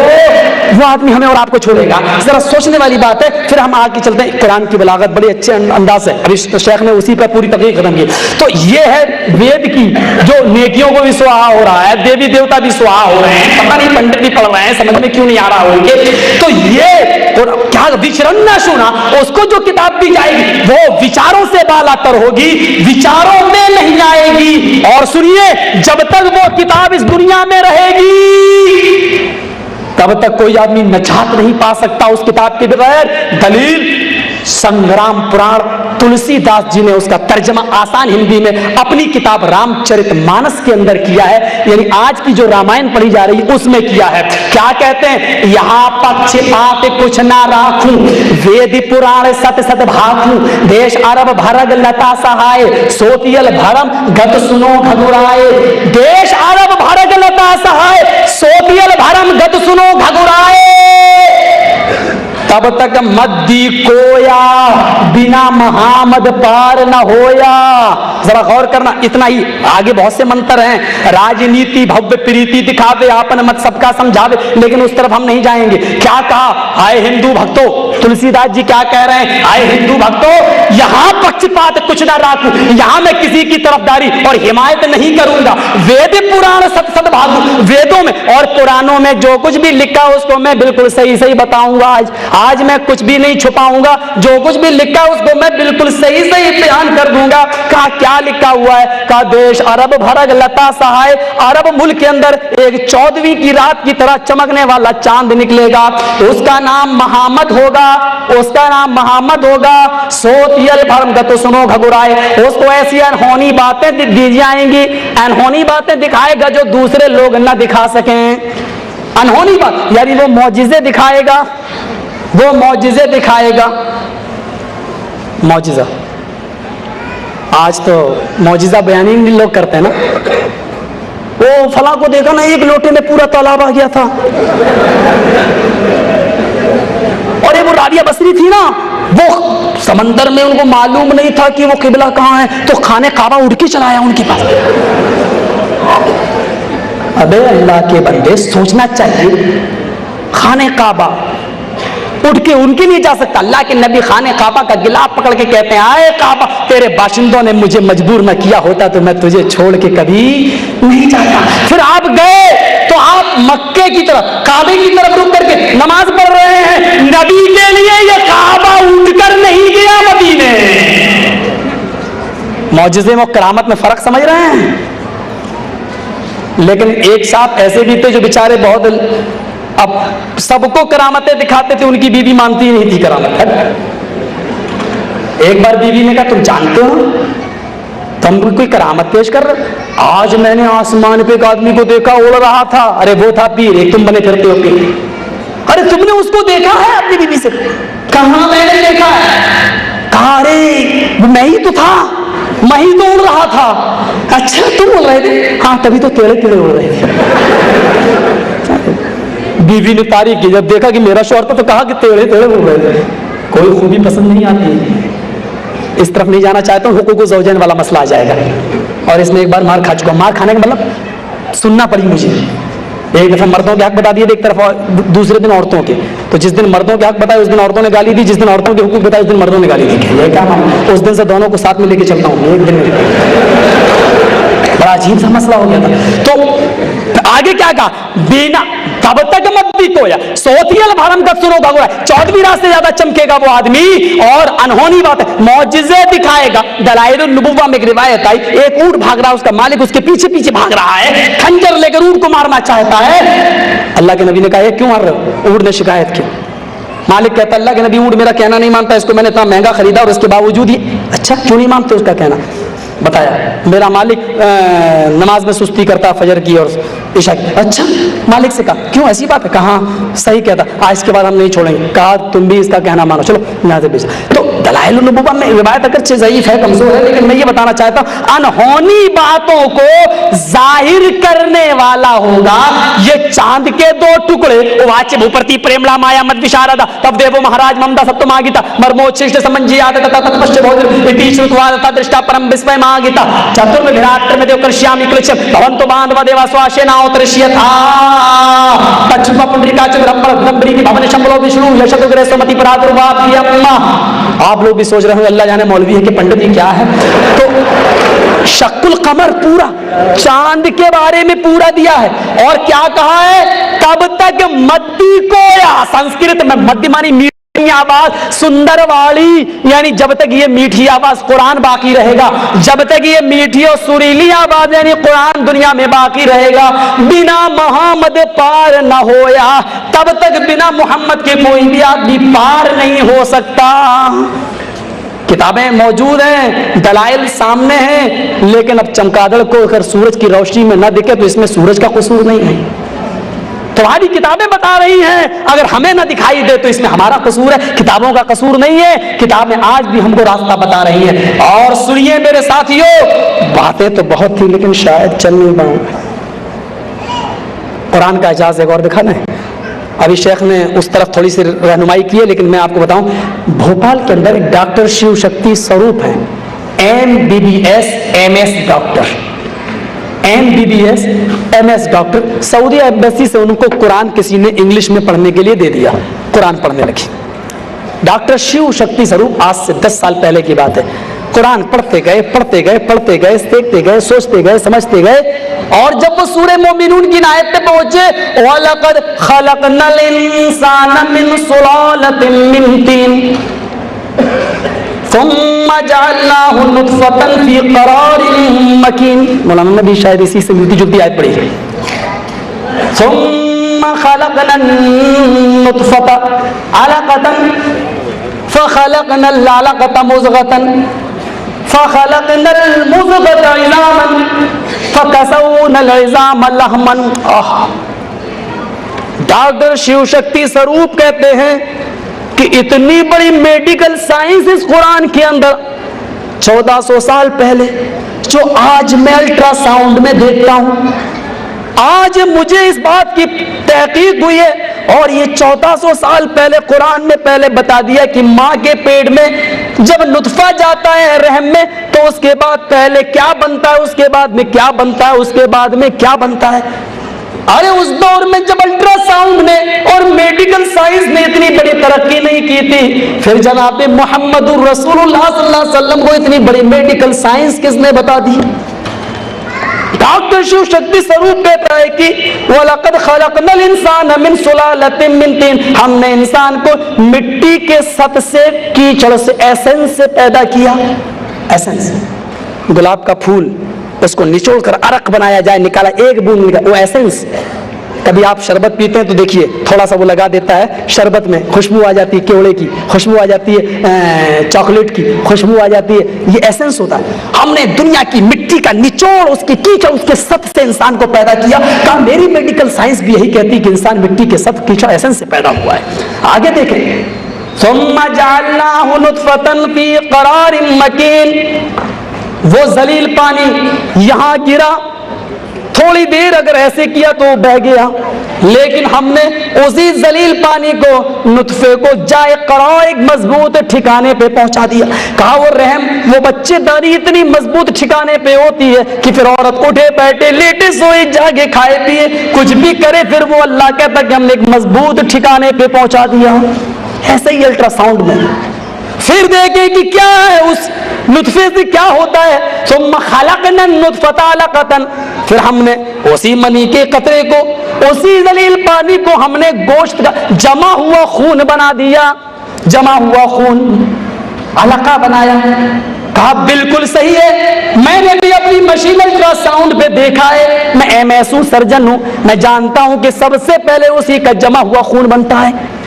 वो आदमी हमें और आपको छोड़ेगा। जरा सोचने वाली बात है। फिर हम आगे चलते हैं, कुरान की बलागत बड़े अच्छे अंदाज से अभी शेख ने उसी पर पूरी तकरीर खत्म की। तो ये है वेद की, जो नेकियों को भी स्वाहा हो रहा है, देवी देवता भी स्वाहा हो रहे हैं, पता नहीं पंडित भी पढ़ रहे हैं, समझ में क्यों नहीं आ रहा होंगे। तो ये क्या विचरन्ना सुना, उसको जो किताब दी जाएगी वो विचारों से बालातर होगी, विचारों में नहीं आएगी। और सुनिए, जब तक वो किताब इस दुनिया में रहेगी तब तक कोई आदमी नजात नहीं पा सकता उस किताब के बगैर। दलील संग्राम पुराण, तुलसीदास जी ने उसका तर्जमा आसान हिंदी में अपनी किताब रामचरितमानस के अंदर किया है, यानी आज की जो रामायण पढ़ी जा रही है उसमें किया है। क्या कहते हैं, यहाँ पक्षपात कुछ ना राखूं, वेद पुराण सत सत भाखूं, देश अरब भरग लता सहाय, सोतियल भरम गत सुनो घगुराए। देश अरब भरग लता सहाय, सोतियल भरम गत सुनो घगुराए। तब तक मद्दी कोया, बिना महामद पार न होया। जरा गौर करना, इतना ही, आगे बहुत से मंत्र हैं। राजनीति भव्य प्रीति दिखावे, आपन मत सबका समझावे, लेकिन उस तरफ हम नहीं जाएंगे। क्या कहा, आए हिंदू भक्तों, तुलसीदास जी क्या कह रहे हैं, आए हिंदू भक्तों, यहां पक्षपात कुछ ना राखूं, यहां मैं किसी की तरफदारी और हिमायत नहीं करूंगा। वेद पुराण सत सत भागू, वेदों में और पुराणों में जो कुछ भी लिखा उसको मैं बिल्कुल सही सही बताऊंगा। आज मैं कुछ भी नहीं छुपाऊंगा, जो कुछ भी लिखा उसको मैं बिल्कुल सही सही बयान कर दूंगा। कहा क्या लिखा हुआ है, कहा देश अरब भरग लता सहाय, अरब मुल्क के अंदर एक 14वीं की रात की तरह चमकने वाला चांद निकलेगा, उसका नाम मोहम्मद होगा, उसका नाम मोहम्मद होगा। सोतियल भरम गत सुनो घगुराए, उसको ऐसी अनहोनी बातें दी जाएंगी, अनहोनी बातें दिखाएगा जो दूसरे लोग न दिखा सकें। अनहोनी बात यानी वो मौजिज़े दिखाएगा, वो मौजिज़े दिखाएगा। मौजिज़ा, आज तो मौजिज़ा बयानी लोग करते हैं ना, वो फला को देखा ना, एक लोटे में पूरा तालाब आ गया था। और ये वो राबिया बसरी थी ना, वो समंदर में उनको मालूम नहीं था कि वो किबला कहाँ है, तो खाने काबा उड़ के चला आया उनके पास। अबे अल्लाह के बंदे, सोचना चाहिए, खाने काबा उठ के उनके लिए जा सकता। अल्लाह के नबी खाने काबा का गिलाफ पकड़ के कहते हैं, आए काबा, तेरे बाशिंदों ने मुझे मजबूर न किया होता तो मैं तुझे छोड़ के कभी नहीं जाता। फिर आप गए तो आप मक्के की तरफ, काबे की तरफ रुक करके नमाज पढ़ रहे हैं। नबी के लिए ये काबा उठकर नहीं गया मदीने। मौजिज़े में करामत में फर्क समझ रहे हैं। लेकिन एक साथ ऐसे भी थे जो बेचारे बहुत, अब सबको करामतें दिखाते थे, उनकी बीवी मानती ही नहीं थी करामत। एक बार बीवी ने कहा, तुम जानते हो तो हम कोई करामत पेश कर रहे? आज मैंने आसमान पे एक आदमी को देखा, उड़ रहा था। अरे वो था पीर, एक तुम बने फिरते हो पीर। अरे तुमने उसको देखा है अपनी बीवी से? कहां मैंने देखा है? कहा अरे मैं ही तो था, मैं ही तो उड़ रहा था। अच्छा तुम उड़ रहे थे? हाँ तभी तो टेढ़े टेढ़े उड़ रहे थे। बीवी ने तारीफ की, जब देखा कि मेरा शौहर था तो कहा कि टेढ़े टेढ़े उड़ रहे थे। कोई खूबी पसंद नहीं आती। इस तरफ नहीं जाना चाहता हूं, हुकूक ज़ौजैन वाला मसला आ जाएगा। और इसमें एक बार मार खा चुका। मार खाने का मतलब सुनना पड़ी मुझे। एक दफा मर्दों के हक बता दिए एक तरफ, और दूसरे दिन औरतों के। तो जिस दिन मर्दों के हक बताए उस दिन औरतों ने गाली दी, जिस दिन औरतों के हुकूक बताए उस दिन मर्दों ने गाली दी। ये क्या मामला? उस दिन से दोनों को साथ में लेके चलता हूँ एक दिन में। बड़ा अजीब सा मसला हो गया था। तो आगे क्या कहा? बिना तब तक मत बीतो या सोतियल भरम का सुनो भगवा, 14वीं रात से ज्यादा चमकेगा वो आदमी और अनहोनी बात है मौजिज़े दिखाएगा। दलाइल नुबुव्वा में एक रिवायत आई, एक ऊंट भाग रहा है, उसका मालिक उसके पीछे पीछे भाग रहा है, खंजर लेकर ऊंट को मारना चाहता है। अल्लाह के नबी ने कहा क्यों मार रहे हो? ऊंट ने शिकायत की। मालिक कहता अल्लाह के नबी ऊंट मेरा कहना नहीं मानता, इसको मैंने इतना महंगा खरीदा और उसके बावजूद ही। अच्छा क्यों नहीं मानते उसका कहना? बताया मेरा मालिक नमाज में सुस्ती करता फजर की और इशा की। अच्छा मालिक से कहा क्यों ऐसी बात है? कहा सही कहता, आज के बाद हम नहीं छोड़ेंगे। कहा तुम भी इसका कहना मानो, चलो यहाँ से भेजा। तो दलाइल नुबुव्वा में रिवायत अगर ज़ईफ है, कमजोर है, लेकिन मैं ये बताना चाहता हूँ अनहोनी बातों को जाहिर करने वाला होगा ये चांद के दो टुकड़े। वाच्य भूप्रति प्रेमला माया मद विशारदा तब देवो महाराज ममता सत्व मागिता मर्मोच्छिष्ट समंजी आदत तत्पश्च भोजन इति श्रुत्वा दृष्टा परम विस्मय मागिता चतुर्म विराट्र में देव कृष्यामि कृष्य भवन्तो बांधव देवा स्वाशेनाओ तृष्यथा तच्छुप पुंडरीका च ब्रह्मरी की भवन शंभलो विष्णु यशतुग्रे सुमति प्रादुर्भाव्यम। आप लोग भी सोच रहे हो अल्लाह जाने मौलवी है कि पंडित जी क्या है। तो शक्कुल कमर पूरा चांद के बारे में पूरा दिया है और क्या कहा है? तब तक मद्दी कोया, संस्कृत में मद्दी मानी मीठी आवाज, सुंदर वाली, यानी जब तक ये मीठी आवाज कुरान बाकी रहेगा, जब तक ये मीठी और सुरीली आवाज यानी कुरान दुनिया में बाकी रहेगा, बिना मोहम्मद पार न होया तब तक बिना मोहम्मद के कोई भी आदमी पार नहीं हो सकता। किताबें मौजूद हैं, दलाइल सामने हैं, लेकिन अब चमगादड़ को अगर सूरज की रोशनी में न दिखे तो इसमें सूरज का कसूर नहीं है। तुम्हारी किताबें बता रही हैं, अगर हमें ना दिखाई दे तो इसमें हमारा कसूर है, किताबों का कसूर नहीं है। किताबें आज भी हमको रास्ता बता रही हैं। और सुनिए मेरे साथियों, बातें तो बहुत थी लेकिन शायद चल नहीं पाऊंगा। कुरान का एजाज एक और दिखाना है। अभी शेख ने उस तरफ थोड़ी सी रहनुमाई की है, लेकिन मैं आपको बताऊं भोपाल के अंदर एक डॉक्टर शिव शक्ति स्वरूप है, MBBS MS doctor, MBBS MS doctor. Saudi embassy से उनको कुरान किसी ने इंग्लिश में पढ़ने के लिए दे दिया, कुरान पढ़ने लगी। डॉक्टर शिव शक्ति स्वरूप आज से 10 साल पहले की बात है। कुरान पढ़ते गए पढ़ते गए पढ़ते गए, देखते गए, सोचते गए, समझते गए, और जब वो सूरह मोमिनून की आयत पे पहुंचे, वलक़द खलक़नल इंसान मिन सुलालतिन मिन तीन सुम्मा जअलनाहु नुत्फ़तन फ़ी क़रारिन मकीन। मौलाना ने भी शायद इसी से मिलती जुलती आयत पढ़ी है। सुम्मा खलक़नन नुत्फ़ता अलक़तन फ़ख़लक़नल अलक़ता मुज़ग़तन फ़ख़लक़नल मुज़ग़ता इज़ामन फ़कसवनल इज़ाम लहमन। डॉक्टर शिव शक्ति स्वरूप कहते हैं कि इतनी बड़ी मेडिकल साइंस इस कुरान के अंदर 1400 साल पहले, जो आज मैं अल्ट्रासाउंड में देखता हूं, आज मुझे इस बात की तहकीक हुई है। और ये 1400 साल पहले कुरान में पहले बता दिया कि माँ के पेट में जब नुत्फा जाता है रहम में, तो उसके बाद पहले क्या बनता है, उसके बाद में क्या बनता है, उसके बाद में क्या बनता है। अरे उस दौर में जब अल्ट्रासाउंड ने और मेडिकल साइंस ने इतनी बड़ी तरक्की नहीं की थी, फिर जनाब मोहम्मदुर रसूलुल्लाह सल्लल्लाहु अलैहि वसल्लम को इतनी बड़ी मेडिकल साइंस किसने बता दी? डॉक्टर शिव शक्ति स्वरूप कहता है कि वलक़द खलक़नल इंसान मिन सुलालतिन मिन तीन, हमने इंसान को मिट्टी के सत से, कीचड़ से, एसेंस से पैदा किया। एसेंस गुलाब का फूल, उसको निचोड़ कर अरक बनाया जाए, निकाला एक बूंद निकाला, वो एसेंस कभी आप शरबत पीते हैं तो देखिए थोड़ा सा वो लगा देता है शरबत में, खुशबू आ जाती है केवड़े की, खुशबू आ जाती है चॉकलेट की, खुशबू आ जाती है, ये एसेंस होता है। हमने दुनिया की मिट्टी का निचोड़, उसकी कीचड़, उसके सत से इंसान को पैदा किया। कहा मेरी मेडिकल साइंस भी यही कहती है कि इंसान मिट्टी के सत, कीचड़, एसेंस से पैदा हुआ है। आगे देखें, सुम्मा जअलनाहु नुतफतन फी क़रारिन मकीन, वो जलील पानी यहां गिरा, थोड़ी देर अगर ऐसे किया तो बह गया, लेकिन हमने उसी जलील पानी को, नुतफे को जाए करार, एक मजबूत ठिकाने पे पहुंचा दिया। कहा वो रहम, वो बच्चेदारी इतनी मजबूत ठिकाने पे होती है कि फिर औरत उठे बैठे लेटे सोए जागे खाए पिए कुछ भी करे, फिर वो अल्लाह कहता कि हमने एक मजबूत ठिकाने पे पहुंचा दिया। ऐसे ही अल्ट्रासाउंड में फिर देखे कि क्या है, उस नुतफे से क्या होता है। सुम्मा खलकना नुतफता अलक़तन, फिर हमने उसी मनी के कतरे को, उसी जलील पानी को हमने गोश्त का जमा हुआ खून बना दिया, जमा हुआ खून अलका बनाया। कहा बिल्कुल सही है, मैंने भी अपनी मशीन अल्ट्रासाउंड पे देखा है, मैं एमएसयू सर्जन हूं, मैं जानता हूं कि सबसे पहले उसी का जमा हुआ खून बनता है।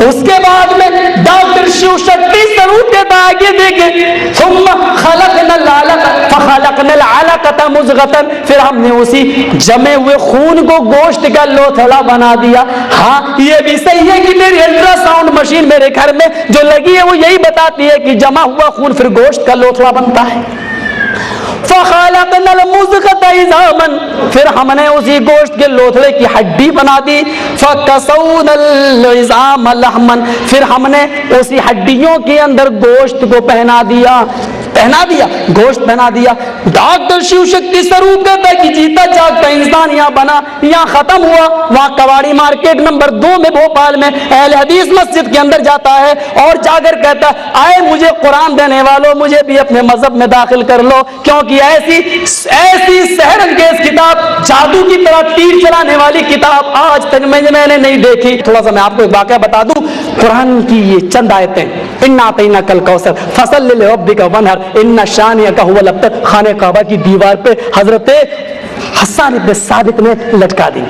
उसके बाद में डॉक्टर शिव शक्ति स्वरूप देता है कि देखे, फिर हमने उसी जमे हुए खून को गोश्त का लोथड़ा बना दिया। हाँ ये भी सही है कि मेरी अल्ट्रासाउंड मशीन मेरे घर में जो लगी है वो यही बताती है कि जमा हुआ खून फिर गोश्त का लोथड़ा बनता है। फिर हमने उसी गोश्त के लोथड़े की हड्डी बना दी। फिर हमने उसी हड्डियों के अंदर गोश्त को पहना दिया, गोश्त पहना दिया। डॉक्टर शिव शक्ति स्वरूप कहता है कि जीता जागता इंसान यहाँ बना, यहाँ खत्म हुआ। वहां कवाड़ी मार्केट नंबर 2 में भोपाल में अहले हदीस मस्जिद के अंदर जाता है और जाकर कहता है, आए मुझे कुरान देने वालों, मुझे भी अपने मजहब में दाखिल कर लो, क्योंकि ऐसी सहर अंगेज किताब, जादू की तरह तीर चलाने वाली किताब आज तक मैंने नहीं देखी। थोड़ा सा मैं आपको एक वाकया बता दूं, कुरान की ये चंद आयतें, इन्ना अतैना कल कौसर फसल लिरब्बिका वनहर इन्ना शानिअका हुवल अब्तर, खाने काबा की दीवार पे हजरत हसन इब्न साबित ने लटका दी।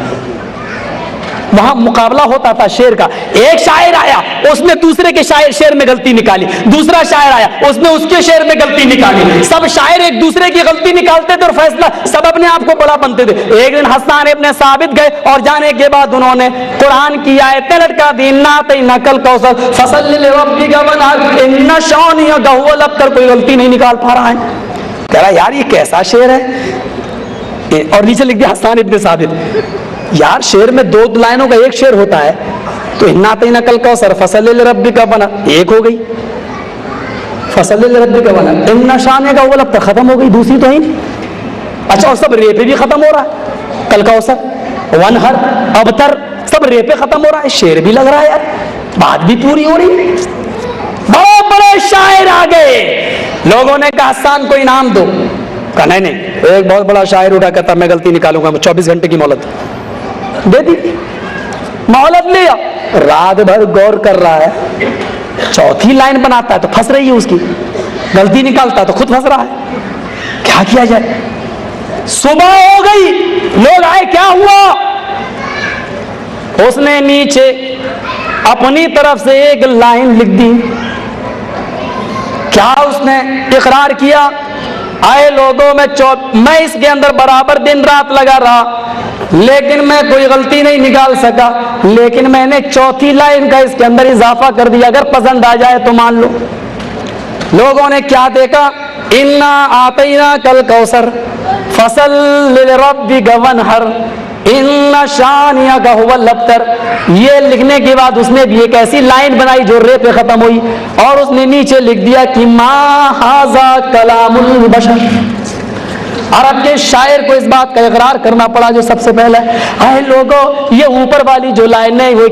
वहां मुकाबला होता था शेर का। एक शायर आया, उसने दूसरे के शेर में गलती निकाली, दूसरा शायर आया, उसने उसके शेर में गलती निकाली। सब शायर एक दूसरे की गलती निकालते थे और फैसला सब अपने आप को बड़ा बनते थे। एक दिन हसन इब्न साबित गए और जाने के बाद उन्होंने कुरान की आयतें लटका दी, इन्ना अतैना कल कौसर फसल लिरब्बिका वनहर इन्ना शानिअका हुवल अब्तर। कोई गलती नहीं निकाल पा रहा है। कह रहा यार ये कैसा शेर है, और नीचे लिख दिया हसन इब्न साबित। यार शेर में 2 लाइनों का एक शेर होता है, तो इन्ना अतैना कल कौसर फसल लिरब्बिका वनहर एक हो गई, फसल लिरब्बिका वनहर इन्ना शानिअका हुवल अब्तर खत्म हो गई, दूसरी तो ही नहीं। अच्छा और सब रे पे भी खत्म हो रहा है, कल कौसर वनहर अबतर सब रे पे खत्म हो रहा है, शेर भी लग रहा है यार, बात भी पूरी हो रही है। बहुत बड़े शायर आ गए, लोगों ने कहा हसन को इनाम दो। कहा नहीं नहीं, एक बहुत बड़ा शायर उठा कहता मैं गलती निकालूंगा, 24 घंटे की मोहलत दे दी। मोहलत लिया, रात भर गौर कर रहा है, चौथी लाइन बनाता है तो फंस रही है उसकी, गलती निकालता है तो खुद फंस रहा है, क्या किया जाए। सुबह हो गई, लोग आए, क्या हुआ। उसने नीचे अपनी तरफ से एक लाइन लिख दी। क्या उसने इकरार किया, आए लोगों मैं इसके अंदर बराबर दिन रात लगा रहा, लेकिन मैं कोई गलती नहीं निकाल सका, लेकिन मैंने चौथी लाइन का इसके अंदर इजाफा कर दिया, अगर पसंद आ जाए तो मान लो। लोगों ने क्या देखा, इन्ना आतैना कल कौसर फसल लिरब्बिका वनहर इन्ना शानिअका हुवल अब्तर। ये लिखने के बाद उसने भी एक ऐसी लाइन बनाई जो रे पे खत्म हुई, और उसने नीचे लिख दिया कि मा हाजा कलामुल बशर। अरब के शायर को इस बात का इकरार करना पड़ा जो सबसे पहले, आए लोगों ये ऊपर वाली जो लाइन है वो